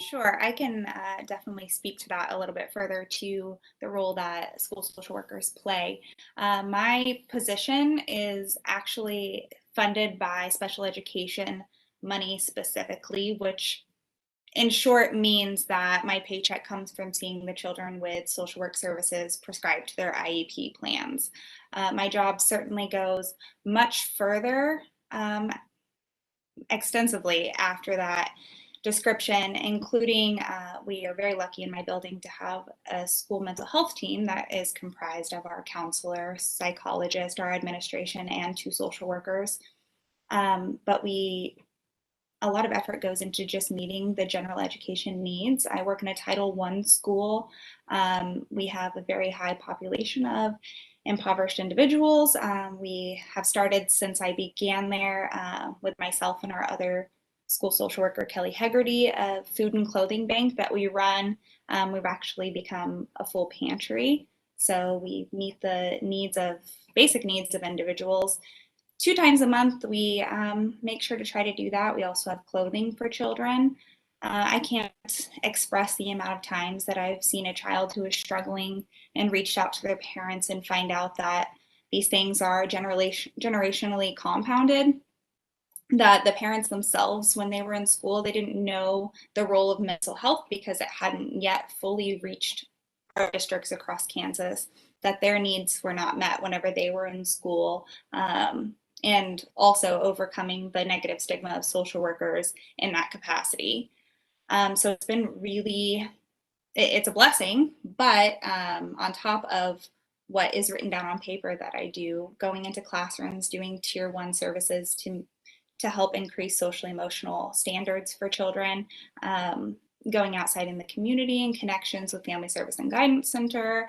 Sure, I can definitely speak to that a little bit further, to the role that school social workers play. My position is actually funded by special education money specifically, which in short means that my paycheck comes from seeing the children with social work services prescribed to their IEP plans. My job certainly goes much further extensively after that description, including we are very lucky in my building to have a school mental health team that is comprised of our counselor, psychologist, our administration, and 2 social workers. But a lot of effort goes into just meeting the general education needs. I work in a Title I school. We have a very high population of impoverished individuals. We have started, since I began there with myself and our other school social worker, Kelly Hegarty, a food and clothing bank that we run. We've actually become a full pantry. So we meet the basic needs of individuals. 2 times a month, we make sure to try to do that. We also have clothing for children. I can't express the amount of times that I've seen a child who is struggling and reached out to their parents and find out that these things are generationally compounded, that the parents themselves, when they were in school, they didn't know the role of mental health because it hadn't yet fully reached our districts across Kansas, that their needs were not met whenever they were in school. And also overcoming the negative stigma of social workers in that capacity. So it's been really, it's a blessing, but on top of what is written down on paper that I do, going into classrooms, doing Tier 1 services to help increase social emotional standards for children, going outside in the community and connections with Family Service and Guidance Center,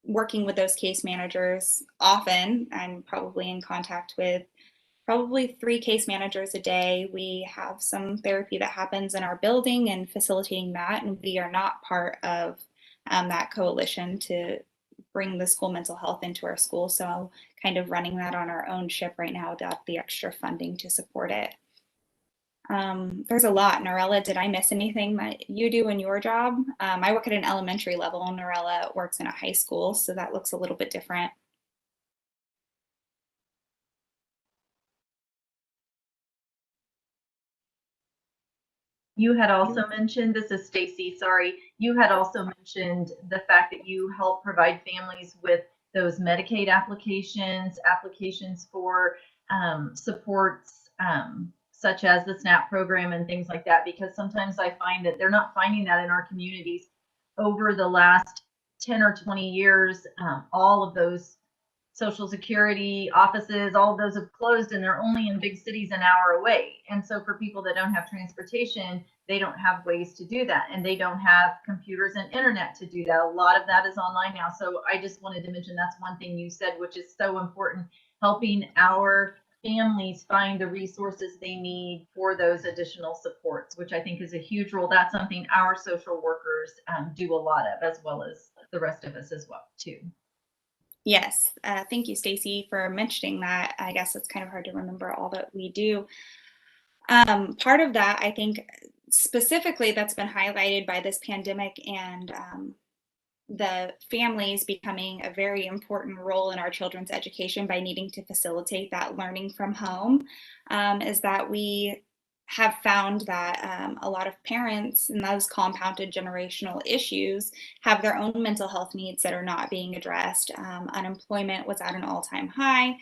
working with those case managers. Often I'm probably in contact with probably 3 case managers a day. We have some therapy that happens in our building and facilitating that, and we are not part of that coalition to bring the school mental health into our school. So kind of running that on our own ship right now without the extra funding to support it. There's a lot. Norella, did I miss anything that you do in your job? I work at an elementary level. Norella works in a high school, so that looks a little bit different. You had also mentioned, this is Stacy, sorry, you had also mentioned the fact that you help provide families with those Medicaid applications for supports such as the SNAP program and things like that, because sometimes I find that they're not finding that in our communities. Over the last 10 or 20 years, all of those Social Security offices, all of those have closed, and they're only in big cities an hour away. And so for people that don't have transportation, they don't have ways to do that, and they don't have computers and internet to do that. A lot of that is online now. So I just wanted to mention that's one thing you said, which is so important, helping our families find the resources they need for those additional supports, which I think is a huge role. That's something our social workers do a lot of, as well as the rest of us as well too. Yes, thank you, Stacy, for mentioning that. I guess it's kind of hard to remember all that we do. Part of that, I think, specifically that's been highlighted by this pandemic and the families becoming a very important role in our children's education by needing to facilitate that learning from home, is that we have found that a lot of parents and those compounded generational issues have their own mental health needs that are not being addressed. Unemployment was at an all-time high.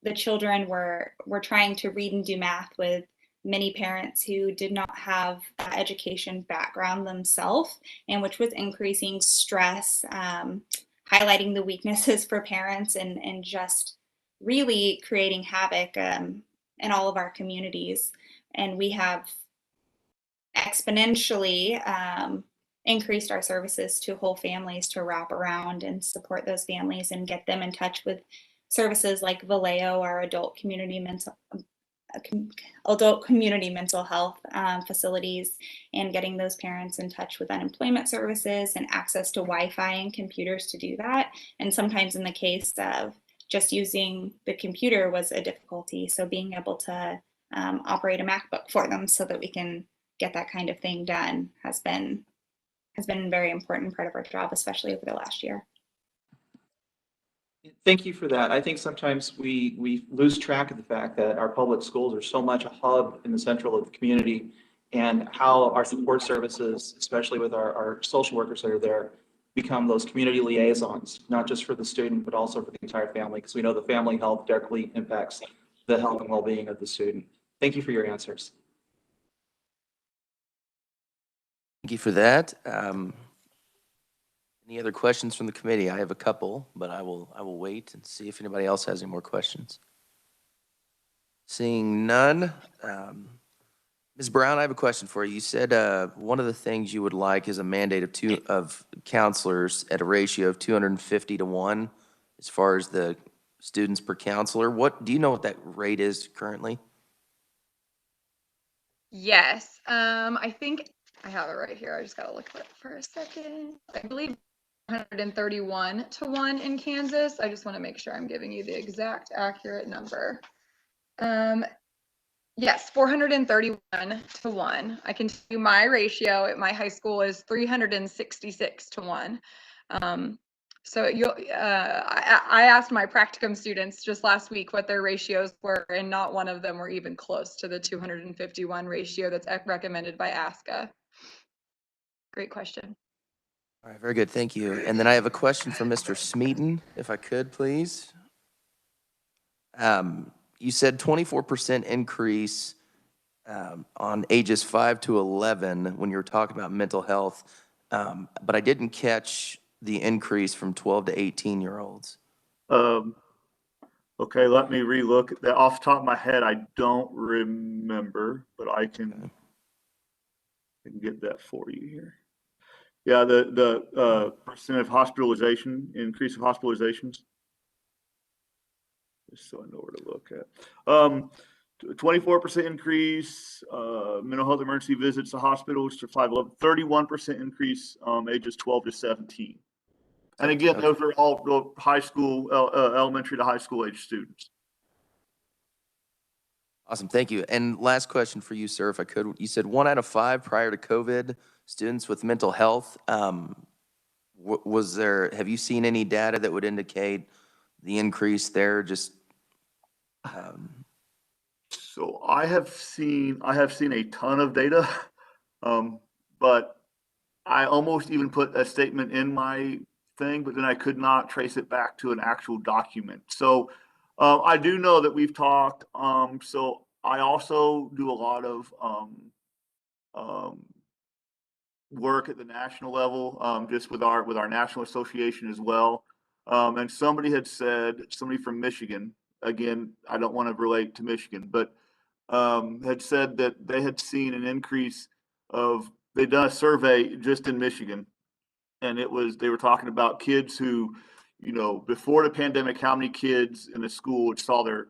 The children were trying to read and do math with many parents who did not have education background themselves, and which was increasing stress, highlighting the weaknesses for parents, and just really creating havoc in all of our communities. And we have exponentially increased our services to whole families to wrap around and support those families and get them in touch with services like Vallejo, our adult community mental health facilities, and getting those parents in touch with unemployment services and access to Wi-Fi and computers to do that. And sometimes in the case of just using the computer was a difficulty. So being able to operate a MacBook for them so that we can get that kind of thing done has been a very important part of our job, especially over the last year. Thank you for that. I think sometimes we lose track of the fact that our public schools are so much a hub in the central of the community, and how our support services, especially with our social workers that are there, become those community liaisons, not just for the student, but also for the entire family, because we know the family health directly impacts the health and well-being of the student. Thank you for your answers. Thank you for that. Any other questions from the committee? I have a couple, but I will wait and see if anybody else has any more questions. Seeing none, Ms. Brown, I have a question for you. You said one of the things you would like is a mandate of counselors at a ratio of 250 to 1 as far as the students per counselor. What do you know what that rate is currently? Yes, I think I have it right here. I just gotta look at it for a second. I believe 131 to 1 in Kansas. I just want to make sure I'm giving you the exact accurate number. Yes, 431 to 1. I can tell you my ratio at my high school is 366 to 1. So I asked my practicum students just last week what their ratios were, and not one of them were even close to the 251 ratio that's recommended by ASCA. Great question. All right, very good, thank you. And then I have a question for Mr. Smeaton, if I could, please. You said 24% increase on ages 5 to 11 when you were talking about mental health, but I didn't catch the increase from 12 to 18-year-olds. Okay, let me relook at that. Off the top of my head, I don't remember, but I can get that for you here. Yeah, the percent of hospitalization, increase of hospitalizations. Just so I know where to look at. 24% increase, mental health emergency visits to hospitals to 511, 31% increase, ages 12 to 17. And again, those are all high school, elementary to high school age students. Awesome, thank you. And last question for you, sir, if I could. You said 1 out of 5 prior to COVID students with mental health. Have you seen any data that would indicate the increase there? Just So I have seen a ton of data, but I almost even put a statement in my thing, but then I could not trace it back to an actual document. So I do know that we've talked. So I also do a lot of work at the national level, just with our national association as well. And somebody from Michigan, again, I don't want to relate to Michigan, but had said that they had seen an increase they'd done a survey just in Michigan, and they were talking about kids who, before the pandemic, how many kids in the school saw their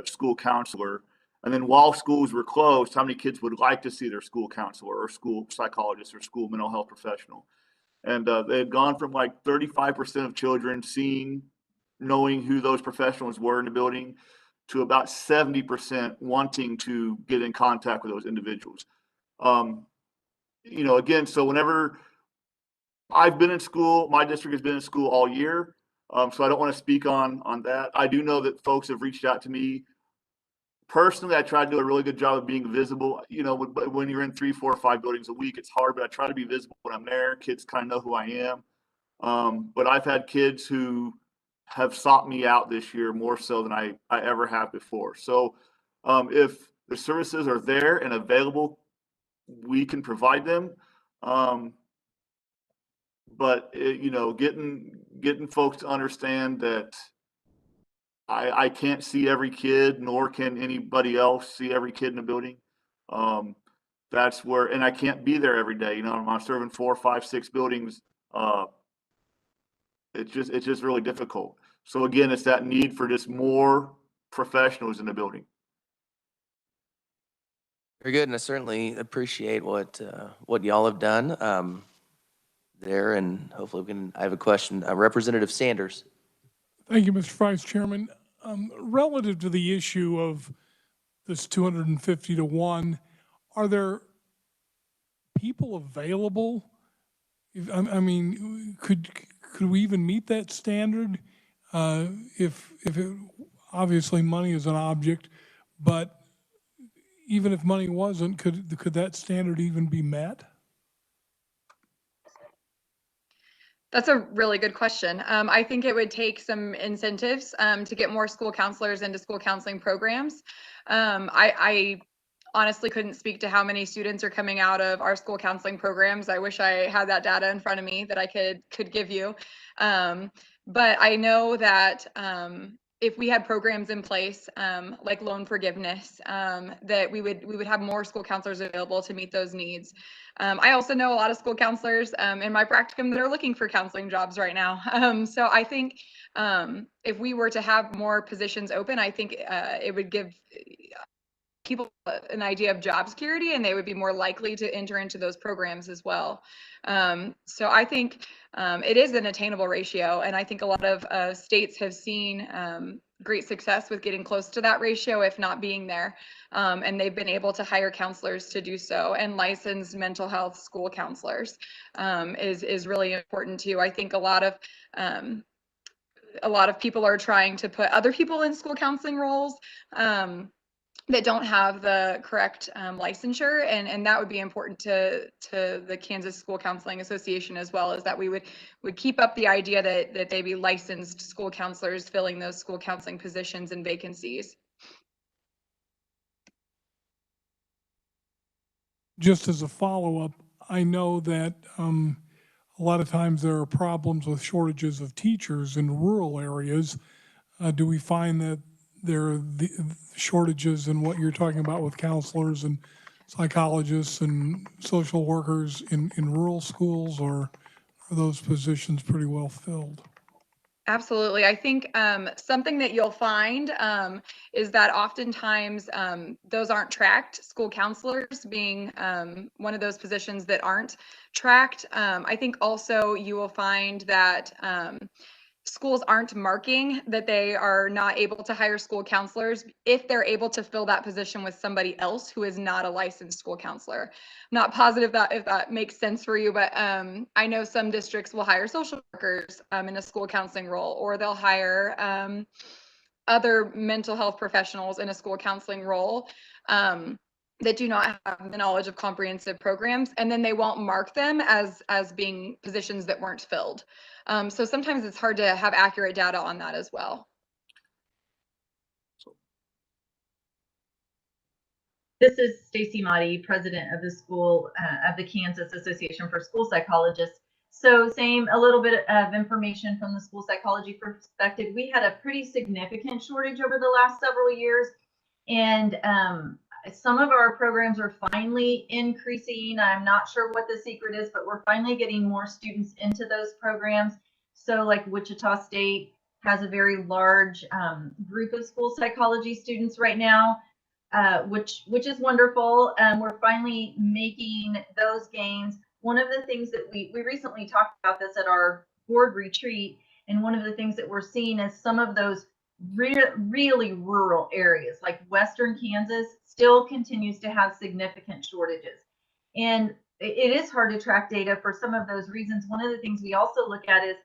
school counselor, and then while schools were closed, how many kids would like to see their school counselor or school psychologist or school mental health professional. And they had gone from like 35% of children knowing who those professionals were in the building, to about 70% wanting to get in contact with those individuals. Again, so whenever I've been in school, my district has been in school all year. So I don't want to speak on that. I do know that folks have reached out to me personally. I try to do a really good job of being visible. When you're in 3, 4, or 5 buildings a week, it's hard, but I try to be visible when I'm there. Kids kind of know who I am. But I've had kids who have sought me out this year more so than I ever have before. So if the services are there and available, we can provide them. But getting folks to understand that I can't see every kid, nor can anybody else see every kid in the building. That's where, and I can't be there every day. I'm serving 4, 5, 6 buildings. It's just really difficult. So again, it's that need for just more professionals in the building. Very good, and I certainly appreciate what y'all have done there, and hopefully I have a question. Representative Sanders. Thank you, Mr. Vice Chairman. Relative to the issue of this 250 to 1, are there people available? I mean, could we even meet that standard? If it, obviously money is an object, but even if money wasn't, could that standard even be met? That's a really good question. I think it would take some incentives to get more school counselors into school counseling programs. I honestly couldn't speak to how many students are coming out of our school counseling programs. I wish I had that data in front of me that I could give you. But I know that if we had programs in place like loan forgiveness, that we would have more school counselors available to meet those needs. I also know a lot of school counselors in my practicum that are looking for counseling jobs right now. So I think if we were to have more positions open, I think it would give people an idea of job security, and they would be more likely to enter into those programs as well. So I think it is an attainable ratio, and I think a lot of states have seen great success with getting close to that ratio, if not being there. And they've been able to hire counselors to do so, and licensed mental health school counselors is really important too. I think a lot of people are trying to put other people in school counseling roles that don't have the correct licensure, and that would be important to the Kansas School Counseling Association as well, as that we would keep up the idea that they be licensed school counselors filling those school counseling positions and vacancies. Just as a follow-up, I know that a lot of times there are problems with shortages of teachers in rural areas. Do we find that there are the shortages in what you're talking about with counselors and psychologists and social workers in rural schools, or are those positions pretty well filled? Absolutely. I think something that you'll find is that oftentimes those aren't tracked, school counselors being one of those positions that aren't tracked. I think also you will find that schools aren't marking that they are not able to hire school counselors if they're able to fill that position with somebody else who is not a licensed school counselor. I'm not positive that if that makes sense for you, but I know some districts will hire social workers in a school counseling role, or they'll hire other mental health professionals in a school counseling role that do not have the knowledge of comprehensive programs, and then they won't mark them as being positions that weren't filled. So sometimes it's hard to have accurate data on that as well. This is Stacy Mahdi, president of the Kansas Association for School Psychologists. So a little bit of information from the school psychology perspective. We had a pretty significant shortage over the last several years, and some of our programs are finally increasing. I'm not sure what the secret is, but we're finally getting more students into those programs. So like Wichita State has a very large group of school psychology students right now, which is wonderful. We're finally making those gains. one of the things that we recently talked about this at our board retreat, and one of the things that we're seeing is some of those really rural areas like Western Kansas still continues to have significant shortages. And it is hard to track data for some of those reasons. One of the things we also look at is,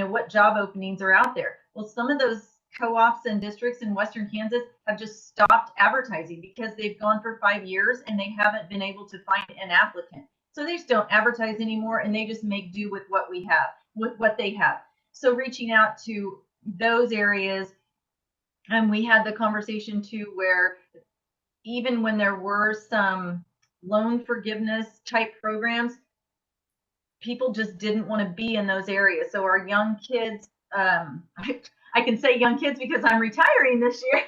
what job openings are out there. Well, some of those co-ops and districts in Western Kansas have just stopped advertising because they've gone for 5 years and they haven't been able to find an applicant. So they just don't advertise anymore, and they just make do with what we have, with what they have. So reaching out to those areas, and we had the conversation too, where even when there were some loan forgiveness type programs, people just didn't want to be in those areas. So our young kids, I can say young kids because I'm retiring this year.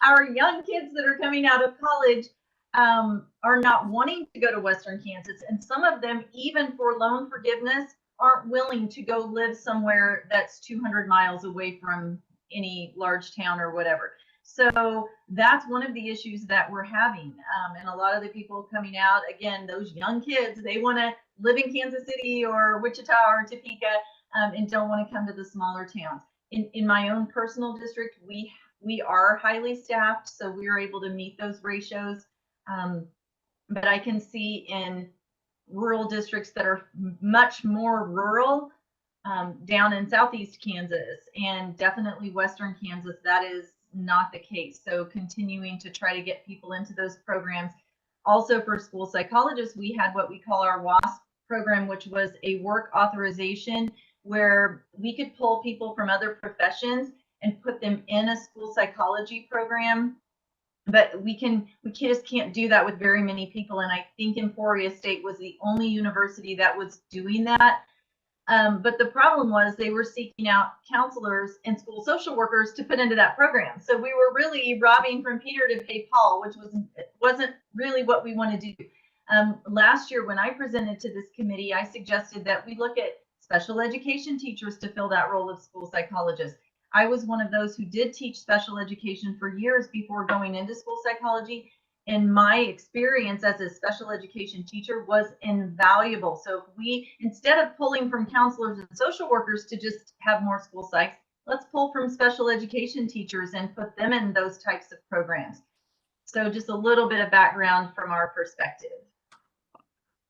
Our young kids that are coming out of college are not wanting to go to Western Kansas. And some of them, even for loan forgiveness, aren't willing to go live somewhere that's 200 miles away from any large town or whatever. So that's one of the issues that we're having. And a lot of the people coming out, again, those young kids, they want to live in Kansas City or Wichita or Topeka and don't want to come to the smaller towns. In my own personal district, we are highly staffed, so we are able to meet those ratios. But I can see in rural districts that are much more rural, down in Southeast Kansas and definitely Western Kansas, that is not the case. So continuing to try to get people into those programs. Also for school psychologists, we had what we call our WASP program, which was a work authorization where we could pull people from other professions and put them in a school psychology program. But we just can't do that with very many people. And I think Emporia State was the only university that was doing that. But the problem was they were seeking out counselors and school social workers to put into that program. So we were really robbing from Peter to pay Paul, which wasn't really what we want to do. Last year, when I presented to this committee, I suggested that we look at special education teachers to fill that role of school psychologist. I was one of those who did teach special education for years before going into school psychology. And my experience as a special education teacher was invaluable. So if we, instead of pulling from counselors and social workers to just have more school psychs, let's pull from special education teachers and put them in those types of programs. So just a little bit of background from our perspective.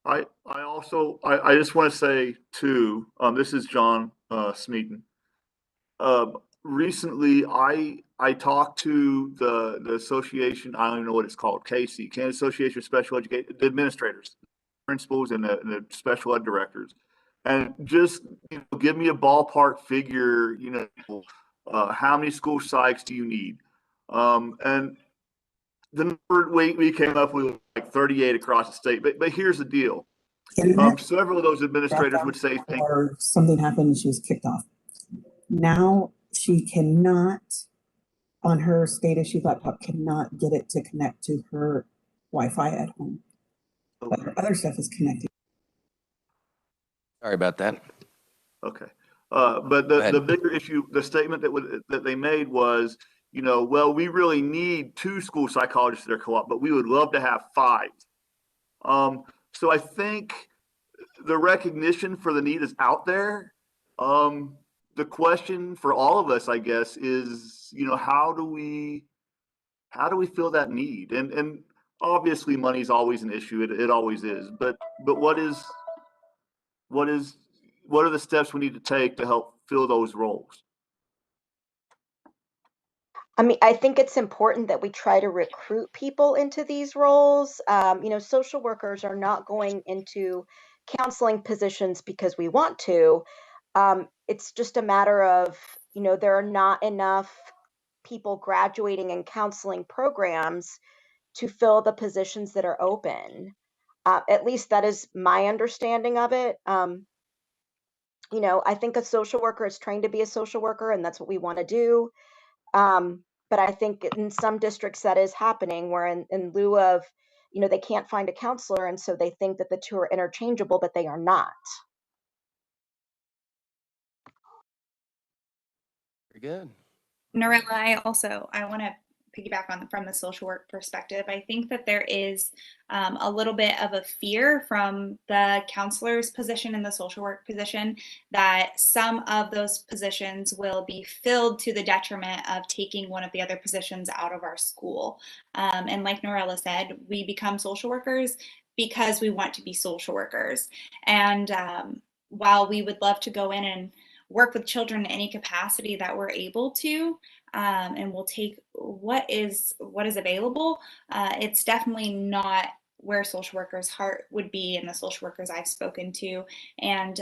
I just want to say too, this is John Smeaton. Recently, I talked to the association. I don't even know what it's called, Kansas Association of Special Education Administrators, principals, and the special ed directors, and just give me a ballpark figure. How many school psychs do you need? And the number we came up with was like 38 across the state. But here's the deal. Several of those administrators would say, or something happened and she was kicked off. Now she cannot, on her State Issue laptop, cannot get it to connect to her Wi-Fi at home. Okay. But her other stuff is connected. Sorry about that. Okay. But the bigger issue, the statement that they made was, well, we really need 2 school psychologists at our co-op, but we would love to have 5. So I think the recognition for the need is out there. The question for all of us, I guess, is, how do we fill that need? And obviously money is always an issue. It always is. But what are the steps we need to take to help fill those roles? I mean, I think it's important that we try to recruit people into these roles. Social workers are not going into counseling positions because we want to. It's just a matter of, there are not enough people graduating in counseling programs to fill the positions that are open. At least that is my understanding of it. I think a social worker is trained to be a social worker, and that's what we want to do. But I think in some districts that is happening, where in lieu of, they can't find a counselor, and so they think that the two are interchangeable, but they are not. Very good. Norella, I want to piggyback on from the social work perspective, I think that there is a little bit of a fear from the counselor's position and the social work position that some of those positions will be filled to the detriment of taking one of the other positions out of our school. And like Norella said, we become social workers because we want to be social workers. And while we would love to go in and work with children in any capacity that we're able to, and we'll take what is available, it's definitely not where social workers' heart would be and the social workers I've spoken to. And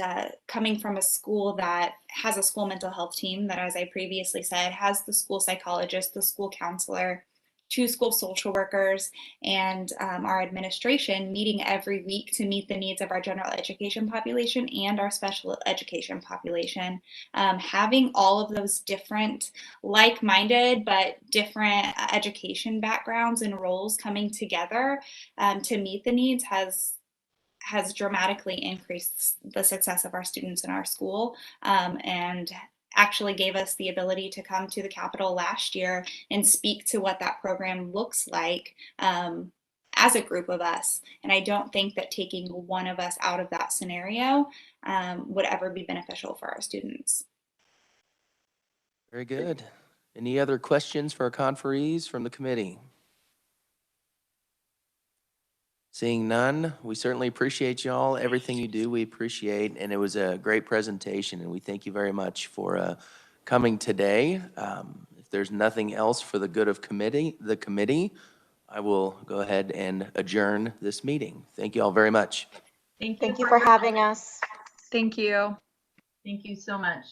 coming from a school that has a school mental health team that, as I previously said, has the school psychologist, the school counselor, 2 school social workers, and our administration meeting every week to meet the needs of our general education population and our special education population. Having all of those different, like-minded but different education backgrounds and roles coming together to meet the needs has dramatically increased the success of our students in our school, and actually gave us the ability to come to the Capitol last year and speak to what that program looks like as a group of us. And I don't think that taking one of us out of that scenario would ever be beneficial for our students. Very good. Any other questions for our conferees from the committee? Seeing none, we certainly appreciate y'all. Everything you do, we appreciate. And it was a great presentation, and we thank you very much for coming today. If there's nothing else for the good of the committee, I will go ahead and adjourn this meeting. Thank you all very much. Thank you for having us. Thank you. Thank you so much.